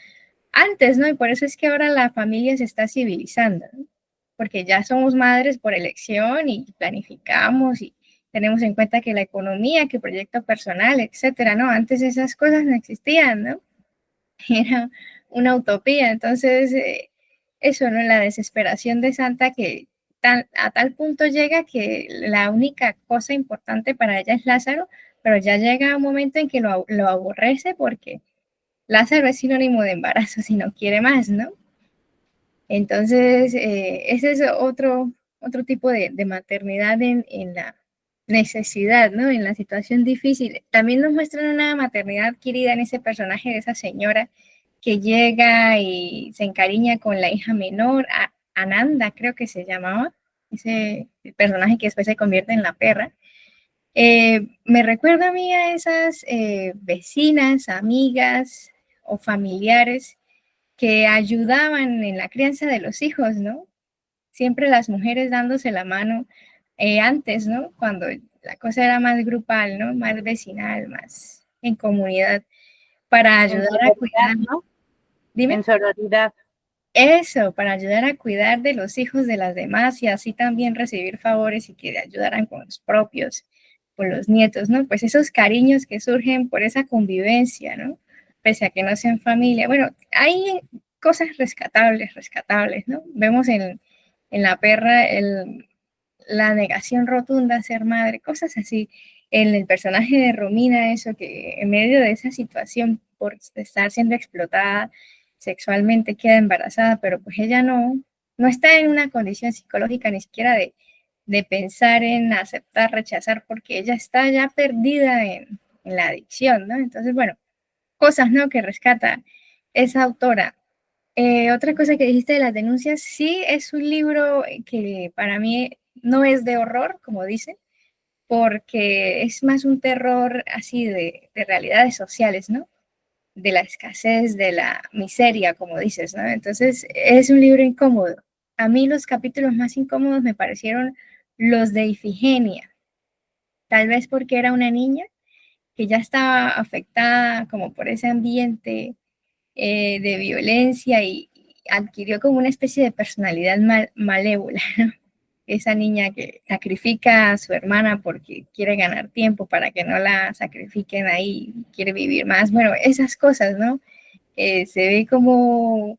antes, ¿no? Y por eso es que ahora la familia se está civilizando, ¿no? Porque ya somos madres por elección y planificamos y tenemos en cuenta que la economía, que el proyecto personal, etcétera, ¿no? Antes esas cosas no existían, ¿no? Era una utopía. Entonces, eso, ¿no? La desesperación de Santa que a tal punto llega que la única cosa importante para ella es Lázaro, pero ya llega un momento en que lo aborrece porque Lázaro es sinónimo de embarazo si no quiere más, ¿no? Entonces, ese es otro tipo de maternidad en la necesidad, ¿no? En la situación difícil. También nos muestran una maternidad adquirida en ese personaje de esa señora que llega y se encariña con la hija menor, Ananda creo que se llamaba, ese personaje que después se convierte en la perra. Me recuerda a mí a esas vecinas, amigas o familiares que ayudaban en la crianza de los hijos, ¿no? Siempre las mujeres dándose la mano antes, ¿no? Cuando la cosa era más grupal, ¿no? Más vecinal, más en comunidad para En ayudar a cuidar, sororidad, ¿no? dime. En sororidad. Eso, para ayudar a cuidar de los hijos de las demás y así también recibir favores y que ayudaran con los propios, con los nietos, ¿no? Pues esos cariños que surgen por esa convivencia, ¿no? Pese a que no sean familia. Bueno, hay cosas rescatables, ¿no? Vemos en la perra la negación rotunda a ser madre, cosas así. En el personaje de Romina, eso que en medio de esa situación por estar siendo explotada sexualmente queda embarazada, pero pues ella no está en una condición psicológica ni siquiera de pensar en aceptar, rechazar, porque ella está ya perdida en la adicción, ¿no? Entonces, bueno, cosas, ¿no? Que rescata esa autora. Otra cosa que dijiste de las denuncias, sí, es un libro que para mí no es de horror, como dicen, porque es más un terror así de realidades sociales, ¿no? De la escasez, de la miseria, como dices, ¿no? Entonces, es un libro incómodo. A mí los capítulos más incómodos me parecieron los de Ifigenia, tal vez porque era una niña que ya estaba afectada como por ese ambiente de violencia y adquirió como una especie de personalidad malévola, ¿no? Esa niña que sacrifica a su hermana porque quiere ganar tiempo para que no la sacrifiquen ahí, quiere vivir más, bueno, esas cosas, ¿no? Se ve como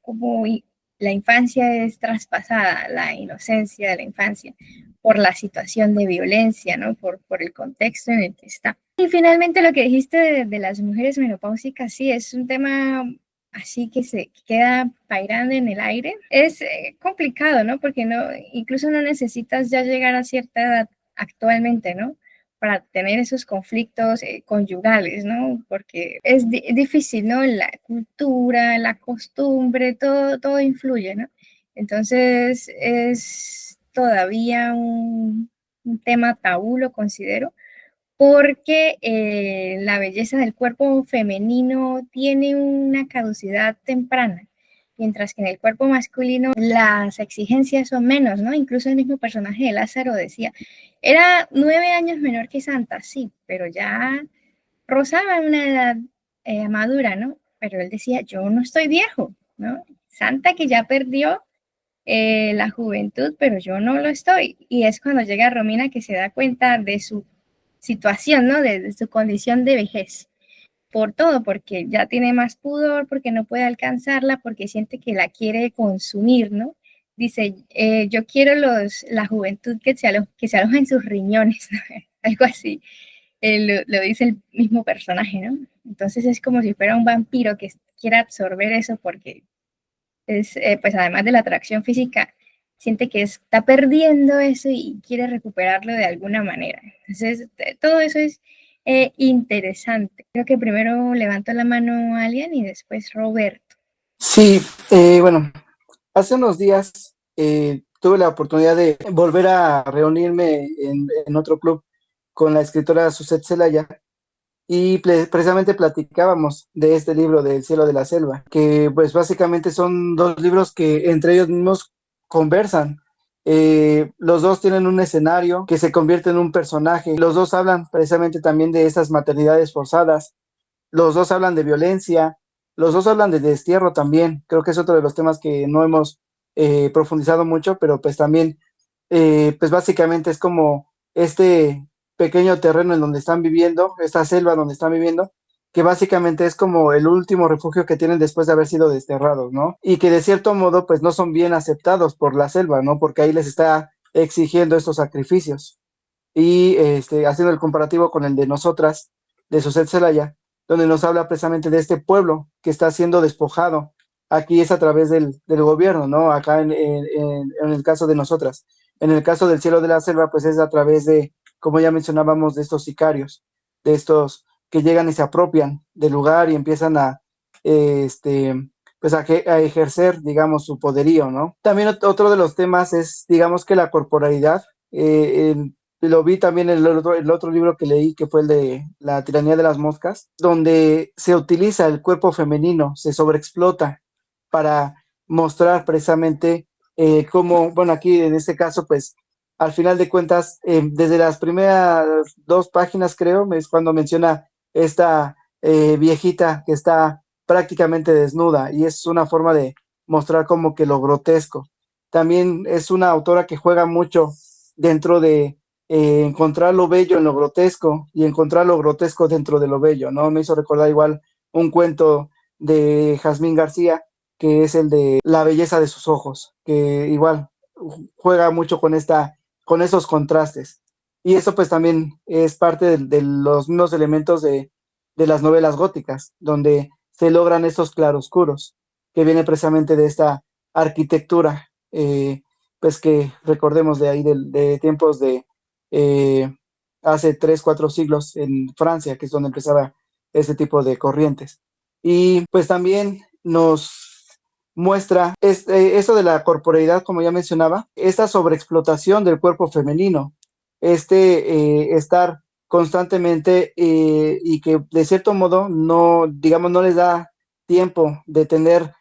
la infancia es traspasada, la inocencia de la infancia, por la situación de violencia, ¿no? Por el contexto en el que está. Y finalmente lo que dijiste de las mujeres menopáusicas, sí, es un tema así que se queda pairando en el aire. Es complicado, ¿no? Porque incluso no necesitas ya llegar a cierta edad actualmente, ¿no? Para tener esos conflictos conyugales, ¿no? Porque es difícil, ¿no? La cultura, la costumbre, todo influye, ¿no? Entonces es todavía un tema tabú, lo considero, porque la belleza del cuerpo femenino tiene una caducidad temprana, mientras que en el cuerpo masculino las exigencias son menos, ¿no? Incluso el mismo personaje de Lázaro decía, era 9 años menor que Santa, sí, pero ya rozaba una edad madura, ¿no? Pero él decía, yo no estoy viejo, ¿no? Santa que ya perdió la juventud, pero yo no lo estoy. Y es cuando llega Romina que se da cuenta de su situación, ¿no? De su condición de vejez. Por todo, porque ya tiene más pudor, porque no puede alcanzarla, porque siente que la quiere consumir, ¿no? Dice, yo quiero la juventud que se aloja en sus riñones, ¿no? Algo así. Lo dice el mismo personaje, ¿no? Entonces es como si fuera un vampiro que quiera absorber eso porque pues además de la atracción física, siente que está perdiendo eso y quiere recuperarlo de alguna manera. Entonces, todo eso es interesante. Creo que primero levanto la mano Alian y después Roberto. Sí, bueno, hace unos días tuve la oportunidad de volver a reunirme en otro club con la escritora Suset Zelaya y precisamente platicábamos de este libro de El cielo de la selva, que pues básicamente son dos libros que entre ellos mismos conversan. Los dos tienen un escenario que se convierte en un personaje. Los dos hablan precisamente también de esas maternidades forzadas. Los dos hablan de violencia. Los dos hablan de destierro también. Creo que es otro de los temas que no hemos profundizado mucho, pero pues también, pues básicamente es como este pequeño terreno en donde están viviendo, esta selva donde están viviendo, que básicamente es como el último refugio que tienen después de haber sido desterrados, ¿no? Y que de cierto modo, pues no son bien aceptados por la selva, ¿no? Porque ahí les está exigiendo estos sacrificios. Y haciendo el comparativo con el de Nosotras, de Suset Zelaya, donde nos habla precisamente de este pueblo que está siendo despojado. Aquí es a través del gobierno, ¿no? Acá en el caso de Nosotras. En el caso del cielo de la selva, pues es a través de, como ya mencionábamos, de estos sicarios, de estos que llegan y se apropian del lugar y empiezan pues a ejercer, digamos, su poderío, ¿no? También otro de los temas es, digamos, que la corporalidad, lo vi también en el otro libro que leí, que fue el de La tiranía de las moscas, donde se utiliza el cuerpo femenino, se sobreexplota para mostrar precisamente cómo, bueno, aquí en este caso, pues al final de cuentas, desde las primeras 2 páginas, creo, es cuando menciona esta viejita que está prácticamente desnuda, y es una forma de mostrar como que lo grotesco. También es una autora que juega mucho dentro de encontrar lo bello en lo grotesco y encontrar lo grotesco dentro de lo bello, ¿no? Me hizo recordar igual un cuento de Jazmín García, que es el de La belleza de sus ojos, que igual juega mucho con esos contrastes. Y eso pues también es parte de los mismos elementos de las novelas góticas, donde se logran estos claroscuros, que viene precisamente de esta arquitectura, pues que recordemos de ahí de tiempos de hace 3, 4 siglos en Francia, que es donde empezaba este tipo de corrientes. Y pues también nos muestra eso de la corporeidad, como ya mencionaba, esta sobreexplotación del cuerpo femenino, estar constantemente y que de cierto modo no, digamos, no les da tiempo de tener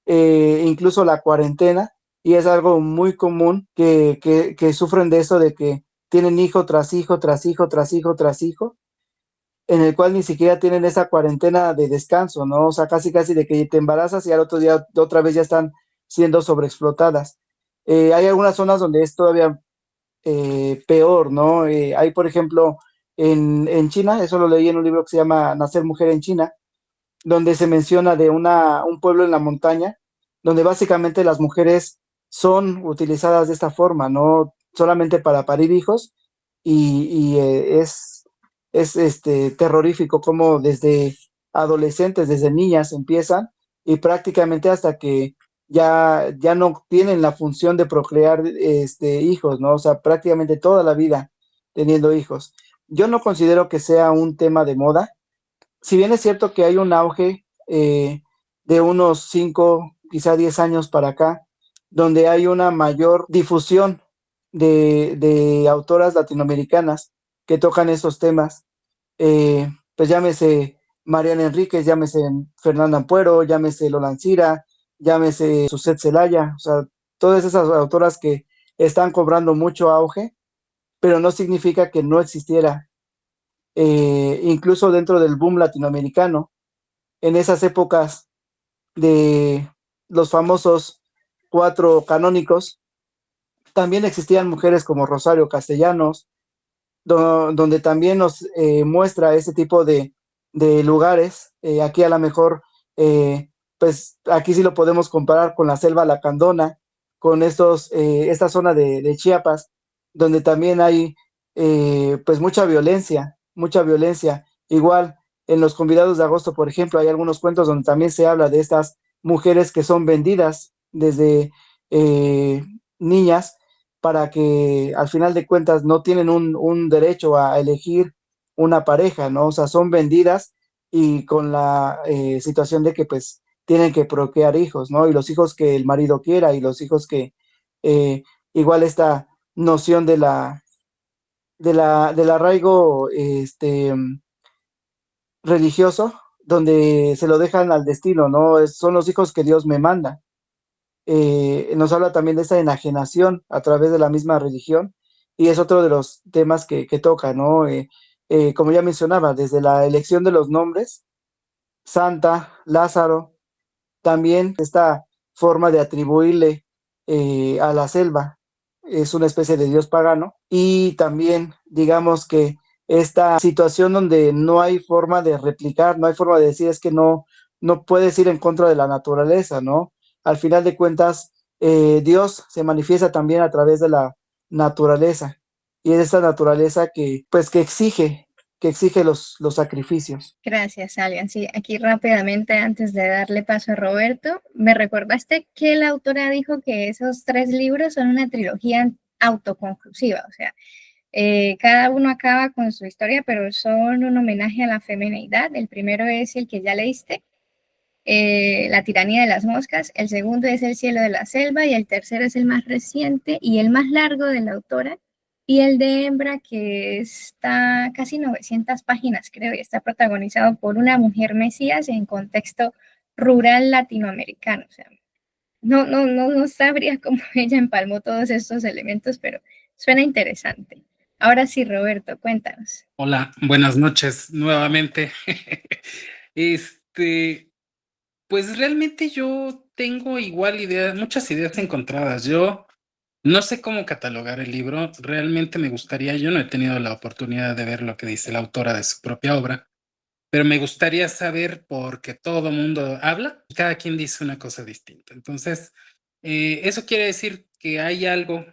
incluso la cuarentena, y es algo muy común que sufren de eso, de que tienen hijo tras hijo, tras hijo, tras hijo, tras hijo, en el cual ni siquiera tienen esa cuarentena de descanso, ¿no? O sea, casi casi de que te embarazas y al otro día otra vez ya están siendo sobreexplotadas. Hay algunas zonas donde es todavía peor, ¿no? Hay, por ejemplo, en China, eso lo leí en un libro que se llama Nacer Mujer en China, donde se menciona de un pueblo en la montaña, donde básicamente las mujeres son utilizadas de esta forma, no solamente para parir hijos, y es terrorífico como desde adolescentes, desde niñas empiezan, y prácticamente hasta que ya no tienen la función de procrear hijos, ¿no? O sea, prácticamente toda la vida teniendo hijos. Yo no considero que sea un tema de moda, si bien es cierto que hay un auge de unos 5, quizá 10 años para acá, donde hay una mayor difusión de autoras latinoamericanas que tocan esos temas, pues llámese Mariana Enríquez, llámese Fernanda Ampuero, llámese Lola Ancira, llámese Suset Celaya, o sea, todas esas autoras que están cobrando mucho auge, pero no significa que no existiera, incluso dentro del boom latinoamericano, en esas épocas de los famosos cuatro canónicos, también existían mujeres como Rosario Castellanos, donde también nos muestra ese tipo de lugares. Aquí a lo mejor, pues aquí sí lo podemos comparar con la selva lacandona, con esta zona de Chiapas, donde también hay pues mucha violencia. Igual en los convidados de agosto, por ejemplo, hay algunos cuentos donde también se habla de estas mujeres que son vendidas desde eh, niñas, para que al final de cuentas no tienen un derecho a elegir una pareja, ¿no? O sea, son vendidas y con la situación de que pues tienen que procrear hijos, ¿no? Y los hijos que el marido quiera, y los hijos que eh, igual esta noción del arraigo religioso, donde se lo dejan al destino, ¿no? Son los hijos que Dios me manda. Nos habla también de esa enajenación a través de la misma religión, y es otro de los temas que toca, ¿no? Como ya mencionaba, desde la elección de los nombres, Santa, Lázaro, también esta forma de atribuirle a la selva, es una especie de dios pagano, y también digamos que esta situación donde no hay forma de replicar, no hay forma de decir es que no puedes ir en contra de la naturaleza, ¿no? Al final de cuentas, Dios se manifiesta también a través de la naturaleza, y es esta naturaleza que pues que exige los sacrificios. Gracias, Alian. Sí, aquí rápidamente, antes de darle paso a Roberto, me recordaste que la autora dijo que esos 3 libros son una trilogía autoconclusiva, o sea, cada uno acaba con su historia, pero son un homenaje a la femineidad. El primero es el que ya leíste, La tiranía de las moscas, el segundo es El cielo de la selva, y el tercero es el más reciente y el más largo de la autora, y el de Hembra, que está casi 900 páginas, creo, y está protagonizado por una mujer mesías en contexto rural latinoamericano. O sea, no sabría cómo ella empalmó todos estos elementos, pero suena interesante. Ahora sí, Roberto, cuéntanos. Hola, buenas noches nuevamente. Este, pues realmente yo tengo igual ideas, muchas ideas encontradas. Yo no sé cómo catalogar el libro. Realmente me gustaría, yo no he tenido la oportunidad de ver lo que dice la autora de su propia obra, pero me gustaría saber porque todo mundo habla y cada quien dice una cosa distinta. Entonces, eso quiere decir que hay algo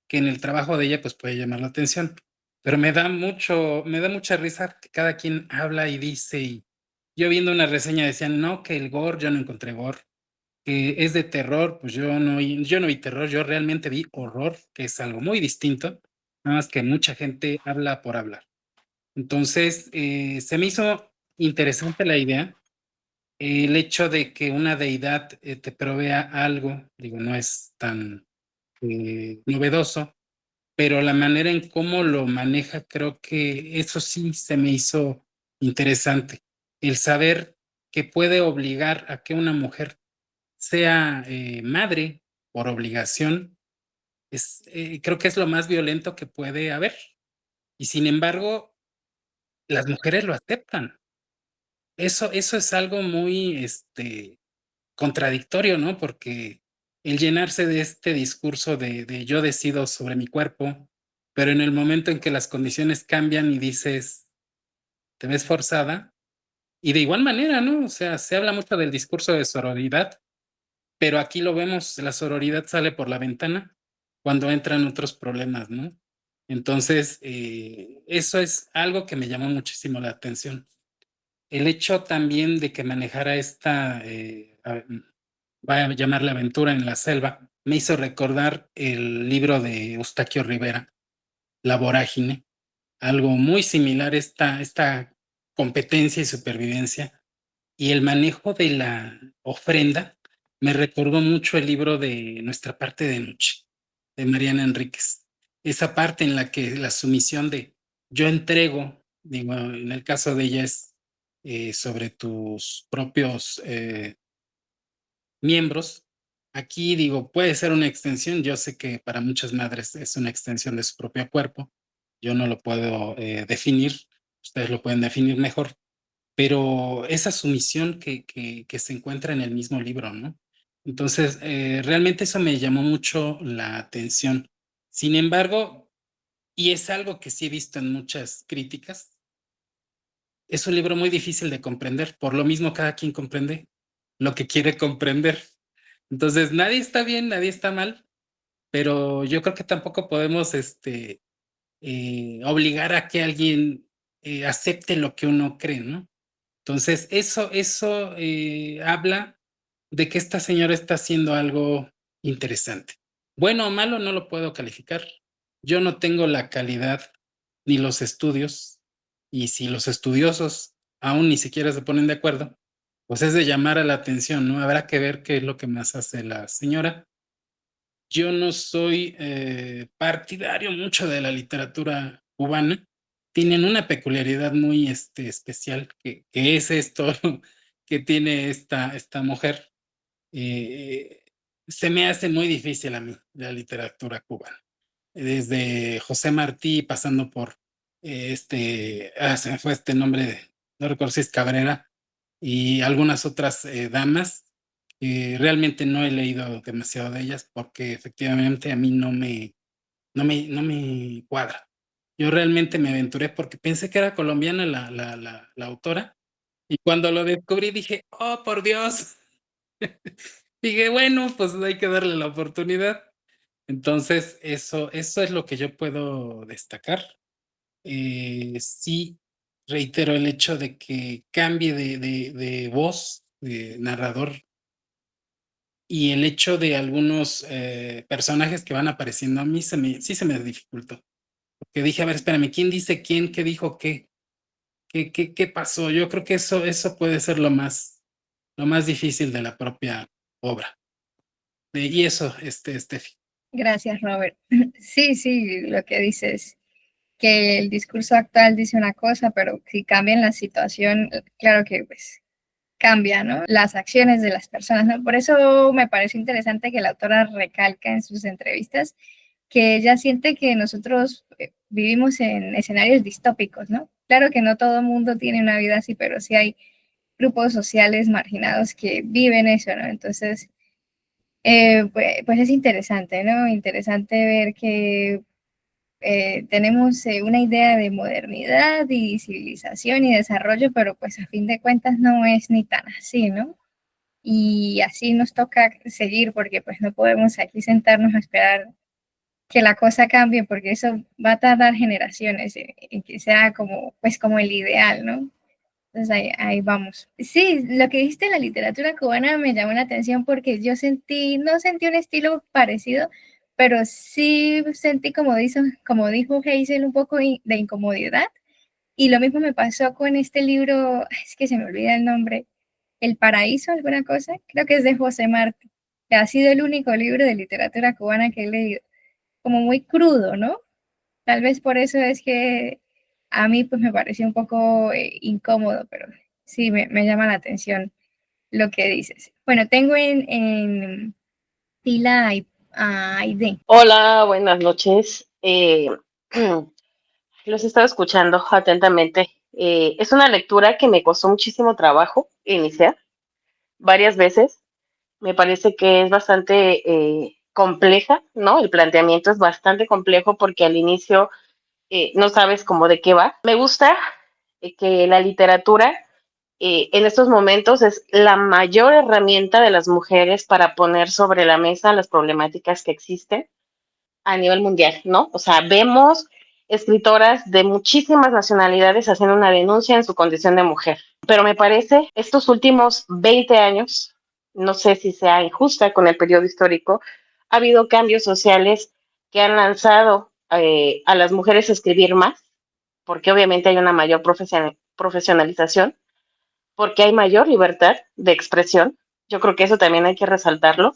que en el trabajo de ella pues puede llamar la atención, pero me da mucha risa que cada quien habla y dice, y yo viendo una reseña decían, no, que el gore, yo no encontré gore, que es de terror, pues yo no vi terror, yo realmente vi horror, que es algo muy distinto, nada más que mucha gente habla por hablar. Entonces, se me hizo interesante la idea, el hecho de que una deidad te provea algo, digo, no es tan novedoso, pero la manera en cómo lo maneja, creo que eso sí se me hizo interesante. El saber que puede obligar a que una mujer sea madre por obligación, creo que es lo más violento que puede haber. Y sin embargo, las mujeres lo aceptan. Eso es algo muy contradictorio, ¿no? Porque el llenarse de este discurso de yo decido sobre mi cuerpo, pero en el momento en que las condiciones cambian y dices, te ves forzada, y de igual manera, ¿no? O sea, se habla mucho del discurso de sororidad, pero aquí lo vemos, la sororidad sale por la ventana cuando entran otros problemas, ¿no? Entonces, eso es algo que me llamó muchísimo la atención. El hecho también de que manejara esta, voy a llamarle aventura en la selva, me hizo recordar el libro de Eustaquio Rivera, La Vorágine, algo muy similar, esta competencia y supervivencia, y el manejo de la ofrenda me recordó mucho el libro de Nuestra parte de noche, de Mariana Enríquez. Esa parte en la que la sumisión de yo entrego, digo, en el caso de ella es sobre tus propios miembros. Aquí digo, puede ser una extensión. Yo sé que para muchas madres es una extensión de su propio cuerpo. Yo no lo puedo definir. Ustedes lo pueden definir mejor, pero esa sumisión que se encuentra en el mismo libro, ¿no? Entonces, realmente eso me llamó mucho la atención. Sin embargo, y es algo que sí he visto en muchas críticas, es un libro muy difícil de comprender. Por lo mismo, cada quien comprende lo que quiere comprender. Entonces, nadie está bien, nadie está mal, pero yo creo que tampoco podemos obligar a que alguien acepte lo que uno cree, ¿no? Entonces, eso habla de que esta señora está haciendo algo interesante. Bueno o malo, no lo puedo calificar. Yo no tengo la calidad ni los estudios, y si los estudiosos aún ni siquiera se ponen de acuerdo, pues es de llamar a la atención, ¿no? Habrá que ver qué es lo que más hace la señora. Yo no soy partidario mucho de la literatura cubana. Tienen una peculiaridad muy especial, que es esto que tiene esta mujer. Eh, Se me hace muy difícil a mí la literatura cubana. Desde José Martí, pasando por se me fue este nombre, no recuerdo si es Cabrera, y algunas otras damas. Realmente no he leído demasiado de ellas porque efectivamente a mí no me cuadra. Yo realmente me aventuré porque pensé que era colombiana la autora, y cuando lo descubrí dije, oh, por Dios. Dije, bueno, pues hay que darle la oportunidad. Entonces, eso es lo que yo puedo destacar. Sí, reitero el hecho de que cambie de voz, de narrador, y el hecho de algunos personajes que van apareciendo a mí sí se me dificultó. Porque dije, a ver, espérame, ¿quién dice quién? ¿Qué dijo qué? ¿Qué pasó? Yo creo que eso puede ser lo más difícil de la propia obra. Y eso, Steffi. Gracias, Robert. Sí, sí, lo que dices, que el discurso actual dice una cosa, pero si cambia la situación, claro que pues cambia, ¿no? Las acciones de las personas, ¿no? Por eso me parece interesante que la autora recalca en sus entrevistas que ella siente que nosotros vivimos en escenarios distópicos, ¿no? Claro que no todo el mundo tiene una vida así, pero sí hay grupos sociales marginados que viven eso, ¿no? Entonces, pues es interesante, ¿no? Interesante ver que tenemos una idea de modernidad y civilización y desarrollo, pero pues a fin de cuentas no es ni tan así, ¿no? Y así nos toca seguir porque pues no podemos aquí sentarnos a esperar que la cosa cambie porque eso va a tardar generaciones en que sea como, pues como el ideal, ¿no? Entonces ahí vamos. Sí, lo que dijiste en la literatura cubana me llamó la atención porque yo no sentí un estilo parecido, pero sí sentí, como dijo Hazel, un poco de incomodidad. Y lo mismo me pasó con este libro, es que se me olvida el nombre, El Paraíso, alguna cosa, creo que es de José Martí, que ha sido el único libro de literatura cubana que he leído, como muy crudo, ¿no? Tal vez por eso es que a mí pues me pareció un poco incómodo, pero sí me llama la atención lo que dices. Bueno, tengo en fila a Aide. Hola, buenas noches. Los he estado escuchando atentamente. Es una lectura que me costó muchísimo trabajo iniciar varias veces. Me parece que es bastante compleja, ¿no? El planteamiento es bastante complejo porque al inicio no sabes cómo de qué va. Me gusta que la literatura en estos momentos es la mayor herramienta de las mujeres para poner sobre la mesa las problemáticas que existen a nivel mundial, ¿no? O sea, vemos escritoras de muchísimas nacionalidades haciendo una denuncia en su condición de mujer. Pero me parece, estos últimos 20 años, no sé si sea injusta con el periodo histórico, ha habido cambios sociales que han lanzado a las mujeres a escribir más, porque obviamente hay una mayor profesionalización, porque hay mayor libertad de expresión. Yo creo que eso también hay que resaltarlo.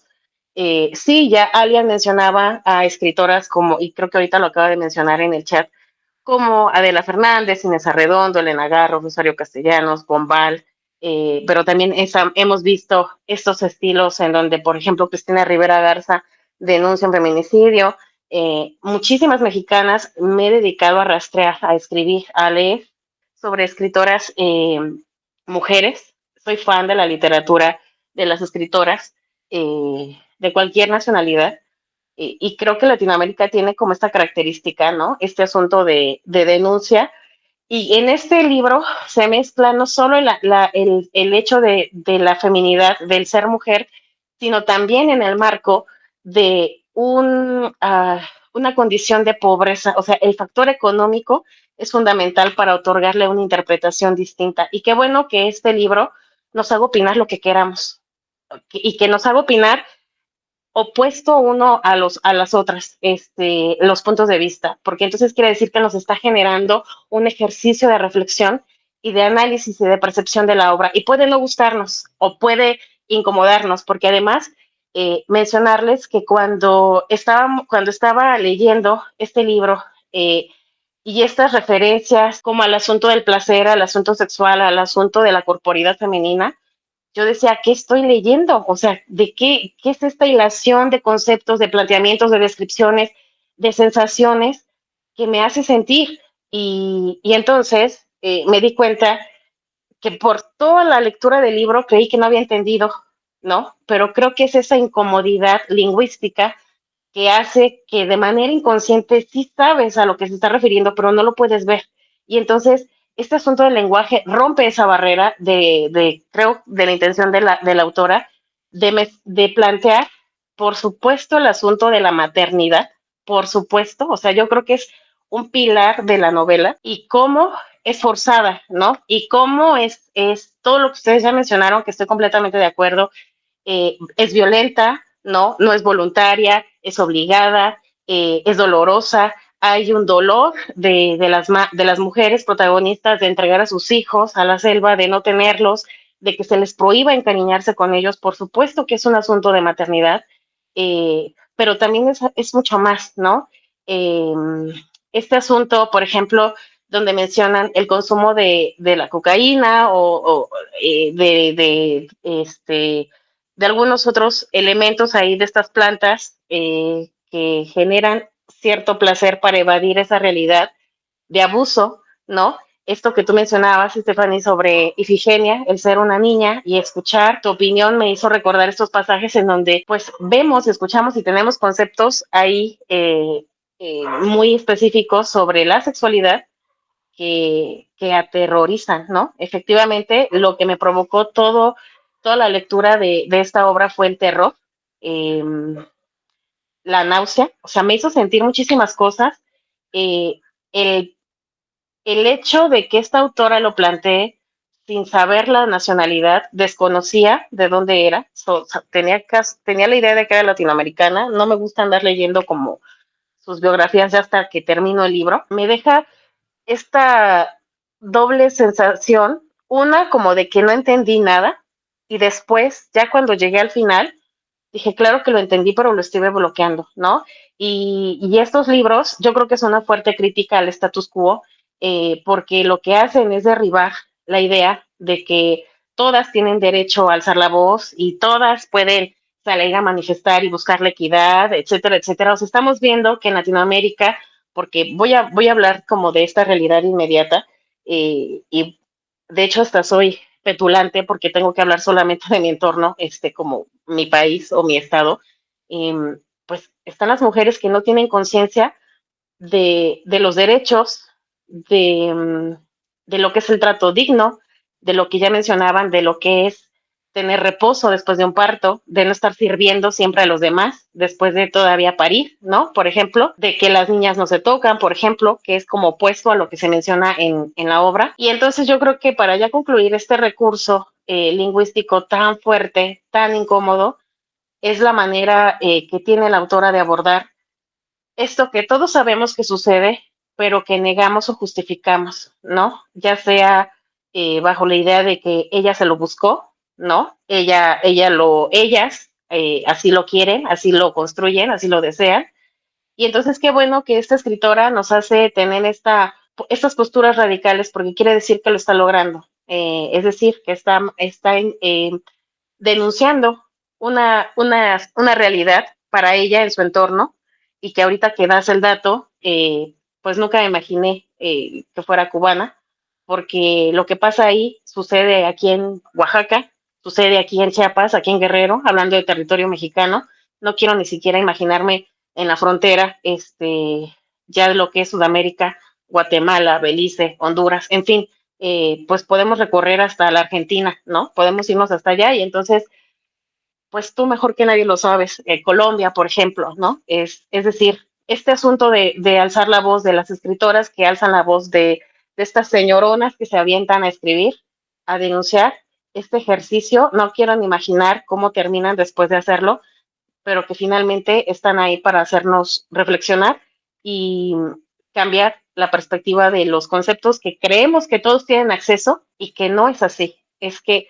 Sí, ya alguien mencionaba a escritoras como, y creo que ahorita lo acaba de mencionar en el chat, como Adela Fernández, Inés Arredondo, Elena Garro, Rosario Castellanos, Bombal, pero también hemos visto estos estilos en donde, por ejemplo, Cristina Rivera Garza denuncia un feminicidio. Muchísimas mexicanas me he dedicado a rastrear, a escribir, a leer sobre escritoras mujeres. Soy fan de la literatura de las escritoras de cualquier nacionalidad. Y creo que Latinoamérica tiene como esta característica, ¿no? Este asunto de denuncia. Y en este libro se mezcla no solo el hecho de la feminidad, del ser mujer, sino también en el marco de una condición de pobreza. O sea, el factor económico es fundamental para otorgarle una interpretación distinta. Y qué bueno que este libro nos haga opinar lo que queramos y que nos haga opinar opuesto uno a las otras, los puntos de vista, porque entonces quiere decir que nos está generando un ejercicio de reflexión y de análisis y de percepción de la obra, y puede no gustarnos o puede incomodarnos, porque además mencionarles que cuando estaba leyendo este libro y estas referencias como al asunto del placer, al asunto sexual, al asunto de la corporidad femenina, yo decía, ¿qué estoy leyendo? O sea, ¿de qué es esta hilación de conceptos, de planteamientos, de descripciones, de sensaciones que me hace sentir? Y entonces me di cuenta que por toda la lectura del libro creí que no había entendido, ¿no? Pero creo que es esa incomodidad lingüística que hace que de manera inconsciente sí sabes a lo que se está refiriendo, pero no lo puedes ver. Y entonces, este asunto del lenguaje rompe esa barrera creo, de la intención de la autora de plantear, por supuesto, el asunto de la maternidad, por supuesto, o sea, yo creo que es un pilar de la novela y cómo es forzada, ¿no? Y cómo es todo lo que ustedes ya mencionaron, que estoy completamente de acuerdo, es violenta, ¿no? No es voluntaria, es obligada, es dolorosa. Hay un dolor de las mujeres protagonistas de entregar a sus hijos a la selva, de no tenerlos, de que se les prohíba encariñarse con ellos. Por supuesto que es un asunto de maternidad, pero también es mucho más, ¿no? Eh, este asunto, por ejemplo, donde mencionan el consumo de la cocaína o de algunos otros elementos ahí de estas plantas que generan cierto placer para evadir esa realidad de abuso, ¿no? esto que tú mencionabas, Stephanie, sobre Ifigenia, el ser una niña y escuchar tu opinión me hizo recordar estos pasajes en donde pues vemos, escuchamos y tenemos conceptos ahí muy específicos sobre la sexualidad que aterrorizan, ¿no? Efectivamente, lo que me provocó toda la lectura de esta obra fue el terror, eh, la náusea, o sea, me hizo sentir muchísimas cosas. Eh, el el hecho de que esta autora lo plantee sin saber la nacionalidad, desconocía de dónde era, tenía la idea de que era latinoamericana, no me gusta andar leyendo como sus biografías ya hasta que termino el libro, me deja esta doble sensación, una como de que no entendí nada y después, ya cuando llegué al final, dije, claro que lo entendí, pero lo estuve bloqueando, ¿no? Y estos libros, yo creo que es una fuerte crítica al status quo, porque lo que hacen es derribar la idea de que todas tienen derecho a alzar la voz y todas pueden salir a manifestar y buscar la equidad, etcétera, etcétera. O sea, estamos viendo que en Latinoamérica, porque voy a hablar como de esta realidad inmediata, y de hecho hasta soy petulante porque tengo que hablar solamente de mi entorno, como mi país o mi estado, pues están las mujeres que no tienen conciencia de los derechos, de lo que es el trato digno, de lo que ya mencionaban, de lo que es tener reposo después de un parto, de no estar sirviendo siempre a los demás después de todavía parir, ¿no? Por ejemplo, de que las niñas no se tocan, por ejemplo, que es como opuesto a lo que se menciona en la obra. Y entonces yo creo que para ya concluir este recurso lingüístico tan fuerte, tan incómodo, es la manera que tiene la autora de abordar esto que todos sabemos que sucede, pero que negamos o justificamos, ¿no? Ya sea bajo la idea de que ella se lo buscó, ¿no? Ellas así lo quieren, así lo construyen, así lo desean. Y entonces qué bueno que esta escritora nos hace tener estas posturas radicales porque quiere decir que lo está logrando. Es decir, que está denunciando una realidad para ella en su entorno y que ahorita que das el dato, pues nunca me imaginé que fuera cubana, porque lo que pasa ahí sucede aquí en Oaxaca, sucede aquí en Chiapas, aquí en Guerrero, hablando de territorio mexicano. No quiero ni siquiera imaginarme en la frontera, ya de lo que es Sudamérica, Guatemala, Belice, Honduras, en fin, pues podemos recorrer hasta la Argentina, ¿no? Podemos irnos hasta allá y entonces, pues tú mejor que nadie lo sabes, Colombia, por ejemplo, ¿no? Es decir, este asunto de alzar la voz de las escritoras que alzan la voz de estas señoronas que se avientan a escribir, a denunciar este ejercicio, no quiero ni imaginar cómo terminan después de hacerlo, pero que finalmente están ahí para hacernos reflexionar y cambiar la perspectiva de los conceptos que creemos que todos tienen acceso y que no es así. Es que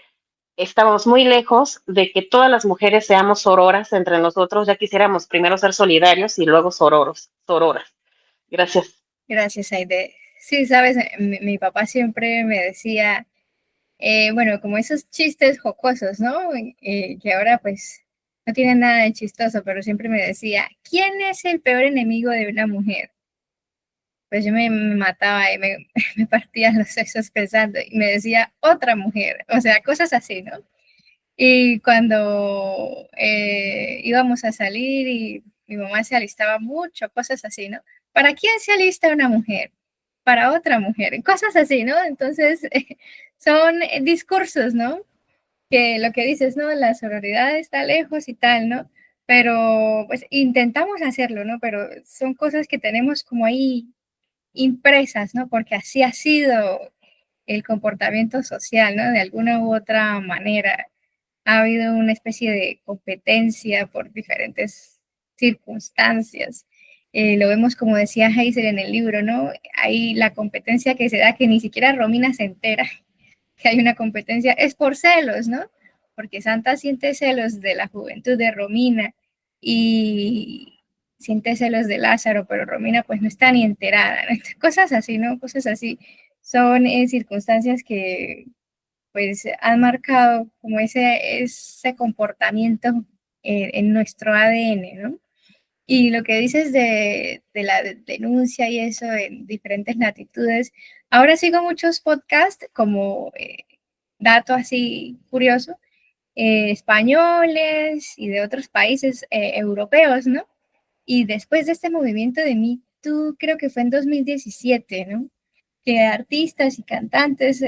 estamos muy lejos de que todas las mujeres seamos sororas entre nosotros. Ya quisiéramos primero ser solidarios y luego sororas. Gracias. Gracias, Aide. Sí, sabes, mi papá siempre me decía, bueno, como esos chistes jocosos, ¿no? Que ahora pues no tienen nada de chistoso, pero siempre me decía, ¿quién es el peor enemigo de una mujer? Pues yo me mataba y me partía los sesos pensando y me decía otra mujer, o sea, cosas así, ¿no? Y cuando íbamos a salir y mi mamá se alistaba mucho, cosas así, ¿no? ¿Para quién se alista una mujer? Para otra mujer, cosas así, ¿no? Entonces, son discursos, ¿no? Que lo que dices, ¿no? La sororidad está lejos y tal, ¿no? Pero pues intentamos hacerlo, ¿no? Pero son cosas que tenemos como ahí impresas, ¿no? Porque así ha sido el comportamiento social, ¿no? De alguna u otra manera ha habido una especie de competencia por diferentes circunstancias. Lo vemos, como decía Heiser en el libro, ¿no? Hay la competencia que se da que ni siquiera Romina se entera que hay una competencia, es por celos, ¿no? Porque Santa siente celos de la juventud de Romina y siente celos de Lázaro, pero Romina pues no está ni enterada, ¿no? Cosas así, ¿no? Cosas así son circunstancias que pues han marcado como ese comportamiento en nuestro ADN, ¿no? Y lo que dices de la denuncia y eso en diferentes latitudes, Ahora sigo muchos podcasts como dato así curioso, españoles y de otros países europeos, ¿no? Y después de este movimiento de Me Too, creo que fue en 2017, ¿no? Que artistas y cantantes,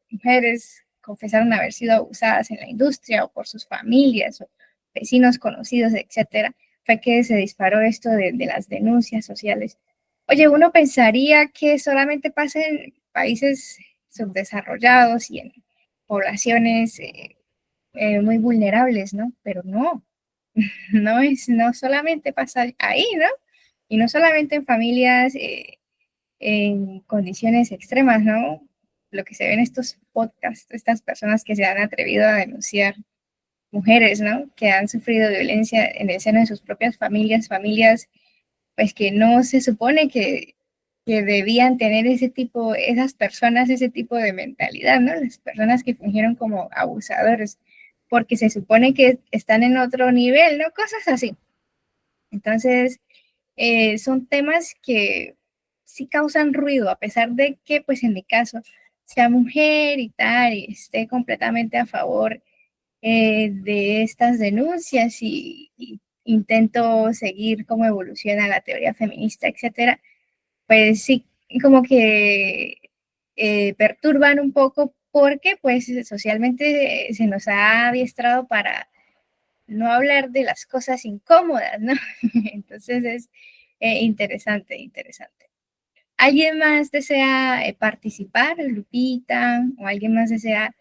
mujeres, confesaron haber sido abusadas en la industria o por sus familias o vecinos conocidos, etcétera, fue que se disparó esto de las denuncias sociales. Oye, uno pensaría que solamente pasa en países subdesarrollados y en poblaciones muy vulnerables, ¿no? Pero no, no solamente pasa ahí, ¿no? Y no solamente en familias en condiciones extremas, ¿no? Lo que se ve en estos podcasts, estas personas que se han atrevido a denunciar, mujeres, ¿no? Que han sufrido violencia en el seno de sus propias familias, familias pues que no se supone que debían tener ese tipo, esas personas, ese tipo de mentalidad, ¿no? Las personas que fungieron como abusadores, porque se supone que están en otro nivel, ¿no? Cosas así. Entonces, son temas que sí causan ruido, a pesar de que, pues en mi caso, sea mujer y tal, y esté completamente a favor de estas denuncias y intento seguir cómo evoluciona la teoría feminista, etcétera, pues sí, como que perturban un poco porque pues socialmente se nos ha adiestrado para no hablar de las cosas incómodas, ¿no? Entonces es interesante, interesante. ¿Alguien más desea participar, Lupita? ¿O alguien más desea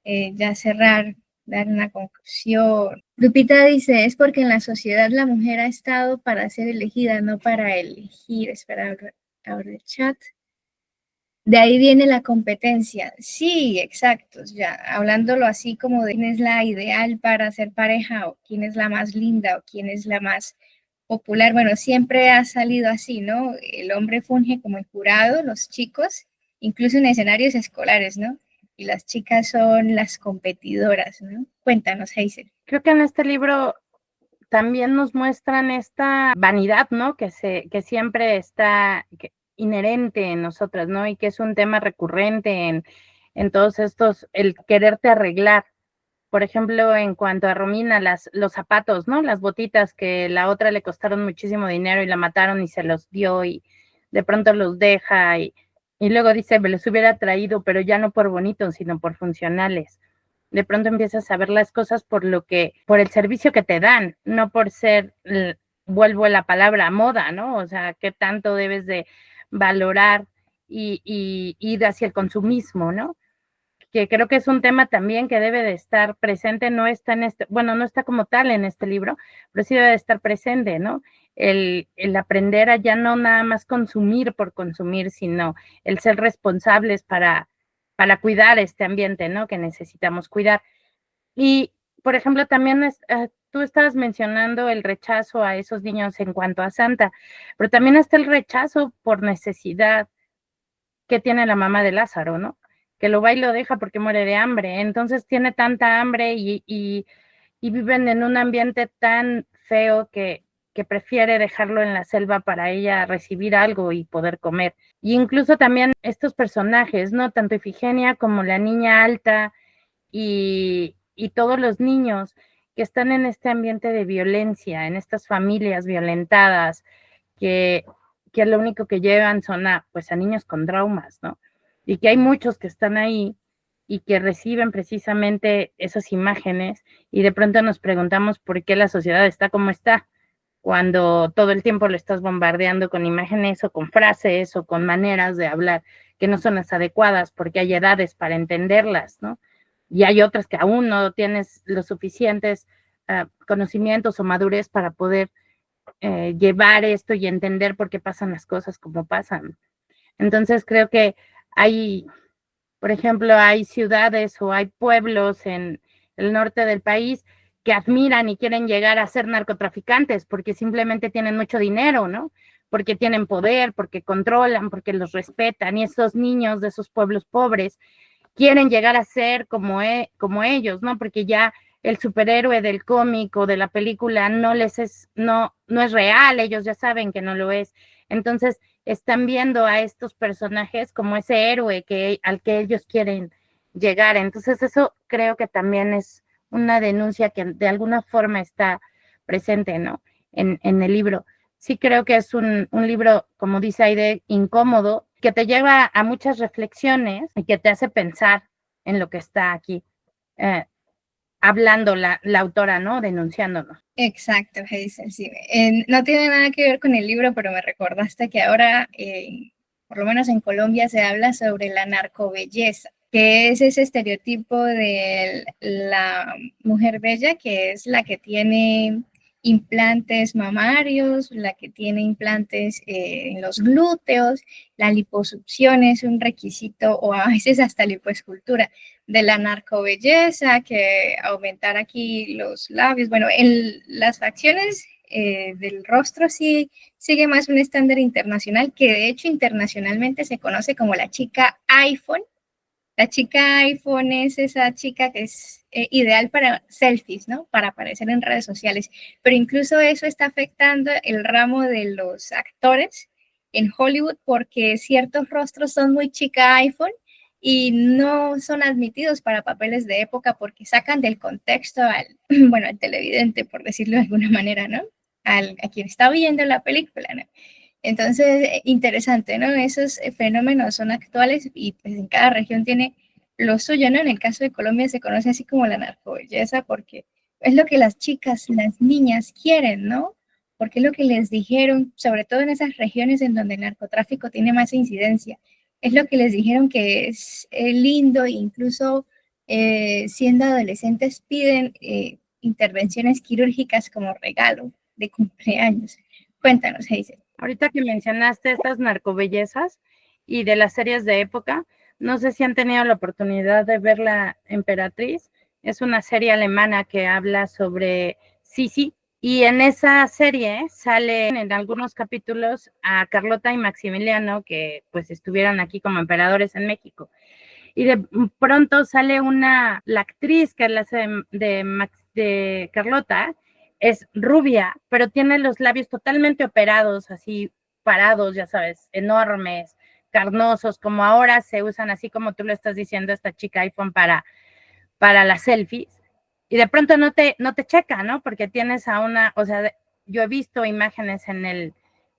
ya cerrar, dar una conclusión? Lupita dice, es porque en la sociedad la mujer ha estado para ser elegida, no para elegir. Espera, abro el chat. De ahí viene la competencia. Sí, exacto. Ya hablándolo así como de quién es la ideal para ser pareja o quién es la más linda o quién es la más popular. Bueno, siempre ha salido así, ¿no? El hombre funge como el jurado, los chicos, incluso en escenarios escolares, ¿no? Y las chicas son las competidoras, ¿no? Cuéntanos, Hazel. Creo que en este libro también nos muestran esta vanidad, ¿no? Que siempre está inherente en nosotras, ¿no? Y que es un tema recurrente en todos estos, el quererte arreglar. Por ejemplo, en cuanto a Romina, los zapatos, ¿no? Las botitas que la otra le costaron muchísimo dinero y la mataron y se los dio y de pronto los deja y luego dice, me los hubiera traído, pero ya no por bonitos, sino por funcionales. De pronto empiezas a ver las cosas por el servicio que te dan, no por ser, vuelvo a la palabra moda, ¿no? O sea, qué tanto debes de valorar y ir hacia el consumismo, ¿no? Que creo que es un tema también que debe de estar presente, no está no está como tal en este libro, pero sí debe de estar presente, ¿no? El aprender a ya no nada más consumir por consumir, sino el ser responsables para cuidar este ambiente, ¿no? Que necesitamos cuidar. Y, por ejemplo, también tú estabas mencionando el rechazo a esos niños en cuanto a Santa, pero también está el rechazo por necesidad que tiene la mamá de Lázaro, ¿no? Que lo va y lo deja porque muere de hambre. Entonces tiene tanta hambre y viven en un ambiente tan feo que prefiere dejarlo en la selva para ella recibir algo y poder comer. Y incluso también estos personajes, ¿no? Tanto Ifigenia como la niña alta y todos los niños que están en este ambiente de violencia, en estas familias violentadas, que lo único que llevan son a niños con traumas, ¿no? Y que hay muchos que están ahí y que reciben precisamente esas imágenes y de pronto nos preguntamos por qué la sociedad está como está, cuando todo el tiempo lo estás bombardeando con imágenes o con frases o con maneras de hablar que no son las adecuadas porque hay edades para entenderlas, ¿no? Y hay otras que aún no tienes los suficientes conocimientos o madurez para poder llevar esto y entender por qué pasan las cosas como pasan. Entonces creo que hay, por ejemplo, hay ciudades o hay pueblos en el norte del país que admiran y quieren llegar a ser narcotraficantes porque simplemente tienen mucho dinero, ¿no? Porque tienen poder, porque controlan, porque los respetan, y esos niños de esos pueblos pobres quieren llegar a ser como ellos, ¿no? Porque ya el superhéroe del cómic o de la película no es real, ellos ya saben que no lo es. Entonces están viendo a estos personajes como ese héroe al que ellos quieren llegar. Entonces eso creo que también es una denuncia que de alguna forma está presente, ¿no? En el libro. Sí creo que es un libro, como dice Aide, incómodo, que te lleva a muchas reflexiones y que te hace pensar en lo que está aquí hablando la autora, ¿no? Denunciándonos. Exacto, Hazel, sí. No tiene nada que ver con el libro, pero me recordaste que ahora, por lo menos en Colombia, se habla sobre la narcobelleza, que es ese estereotipo de la mujer bella, que es la que tiene implantes mamarios, la que tiene implantes en los glúteos, la liposucción es un requisito, o a veces hasta lipoescultura de la narcobelleza, que aumentar aquí los labios. Bueno, las facciones del rostro sí sigue más un estándar internacional, que de hecho internacionalmente se conoce como la chica iPhone. La chica iPhone es esa chica que es ideal para selfies, ¿no? Para aparecer en redes sociales. Pero incluso eso está afectando el ramo de los actores en Hollywood, porque ciertos rostros son muy chica iPhone y no son admitidos para papeles de época porque sacan del contexto bueno, al televidente, por decirlo de alguna manera, ¿no? A quien está viendo la película, ¿no? Entonces, interesante, ¿no? Esos fenómenos son actuales y pues en cada región tiene lo suyo, ¿no? En el caso de Colombia se conoce así como la narcobelleza porque es lo que las chicas, las niñas quieren, ¿no? Porque es lo que les dijeron, sobre todo en esas regiones en donde el narcotráfico tiene más incidencia, es lo que les dijeron que es lindo, incluso siendo adolescentes piden intervenciones quirúrgicas como regalo de cumpleaños. Cuéntanos, Hazel. Ahorita que mencionaste estas narcobellezas y de las series de época, no sé si han tenido la oportunidad de ver La Emperatriz. Es una serie alemana que habla sobre Sisi, y en esa serie salen en algunos capítulos a Carlota y Maximiliano, que pues estuvieron aquí como emperadores en México. Y de pronto sale la actriz que la hace de Carlota, es rubia, pero tiene los labios totalmente operados, así parados, ya sabes, enormes, carnosos, como ahora se usan, así como tú lo estás diciendo, esta chica iPhone para las selfies, y de pronto no te checa, ¿no? Porque tienes o sea, yo he visto imágenes en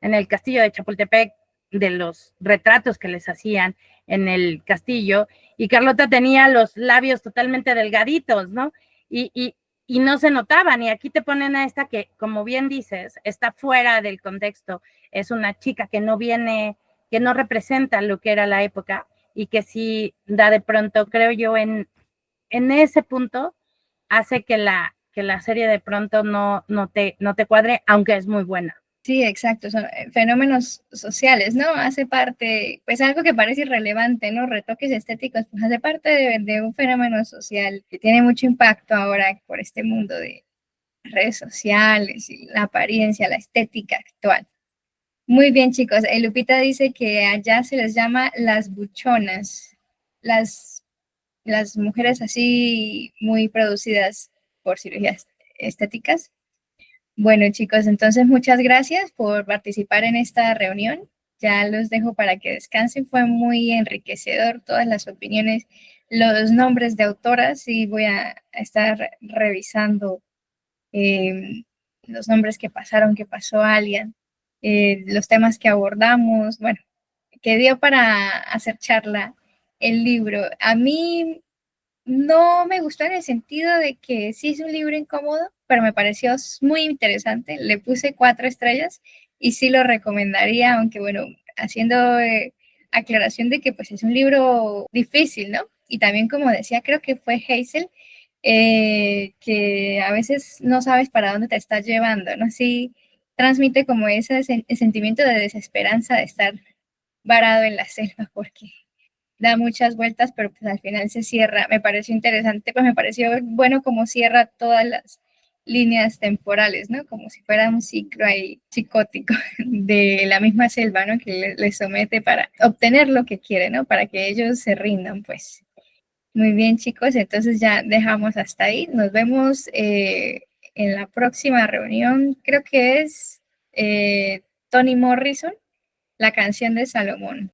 el castillo de Chapultepec de los retratos que les hacían en el castillo, y Carlota tenía los labios totalmente delgaditos, ¿no? Y no se notaban, y aquí te ponen a esta que, como bien dices, está fuera del contexto, es una chica que no representa lo que era la época, y que sí da de pronto, creo yo, en ese punto, hace que la serie de pronto no te cuadre, aunque es muy buena. Sí, exacto, son fenómenos sociales, ¿no? Hace parte, pues algo que parece irrelevante, ¿no? Retoques estéticos, pues hace parte de un fenómeno social que tiene mucho impacto ahora por este mundo de redes sociales y la apariencia, la estética actual. Muy bien, chicos. Lupita dice que allá se les llama las buchonas, las mujeres así muy producidas por cirugías estéticas. Bueno, chicos, entonces muchas gracias por participar en esta reunión. Ya los dejo para que descansen. Fue muy enriquecedor todas las opiniones, los nombres de autoras, y voy a estar revisando los nombres que pasaron, que pasó Alian, los temas que abordamos. Bueno, que dio para hacer charla el libro. A mí no me gustó en el sentido de que sí es un libro incómodo, pero me pareció muy interesante. Le puse 4 estrellas y sí lo recomendaría, aunque bueno, haciendo aclaración de que pues es un libro difícil, ¿no? Y también, como decía, creo que fue Hazel, que a veces no sabes para dónde te estás llevando, ¿no? Sí transmite como ese sentimiento de desesperanza de estar varado en la selva, porque da muchas vueltas, pero pues al final se cierra. Me pareció interesante, pues me pareció bueno como cierra todas las líneas temporales, ¿no? Como si fuera un ciclo ahí psicótico de la misma selva, ¿no? Que le somete para obtener lo que quiere, ¿no? Para que ellos se rindan, pues. Muy bien, chicos, entonces ya dejamos hasta ahí. Nos vemos en la próxima reunión. Creo que es Toni Morrison, La canción de Salomón.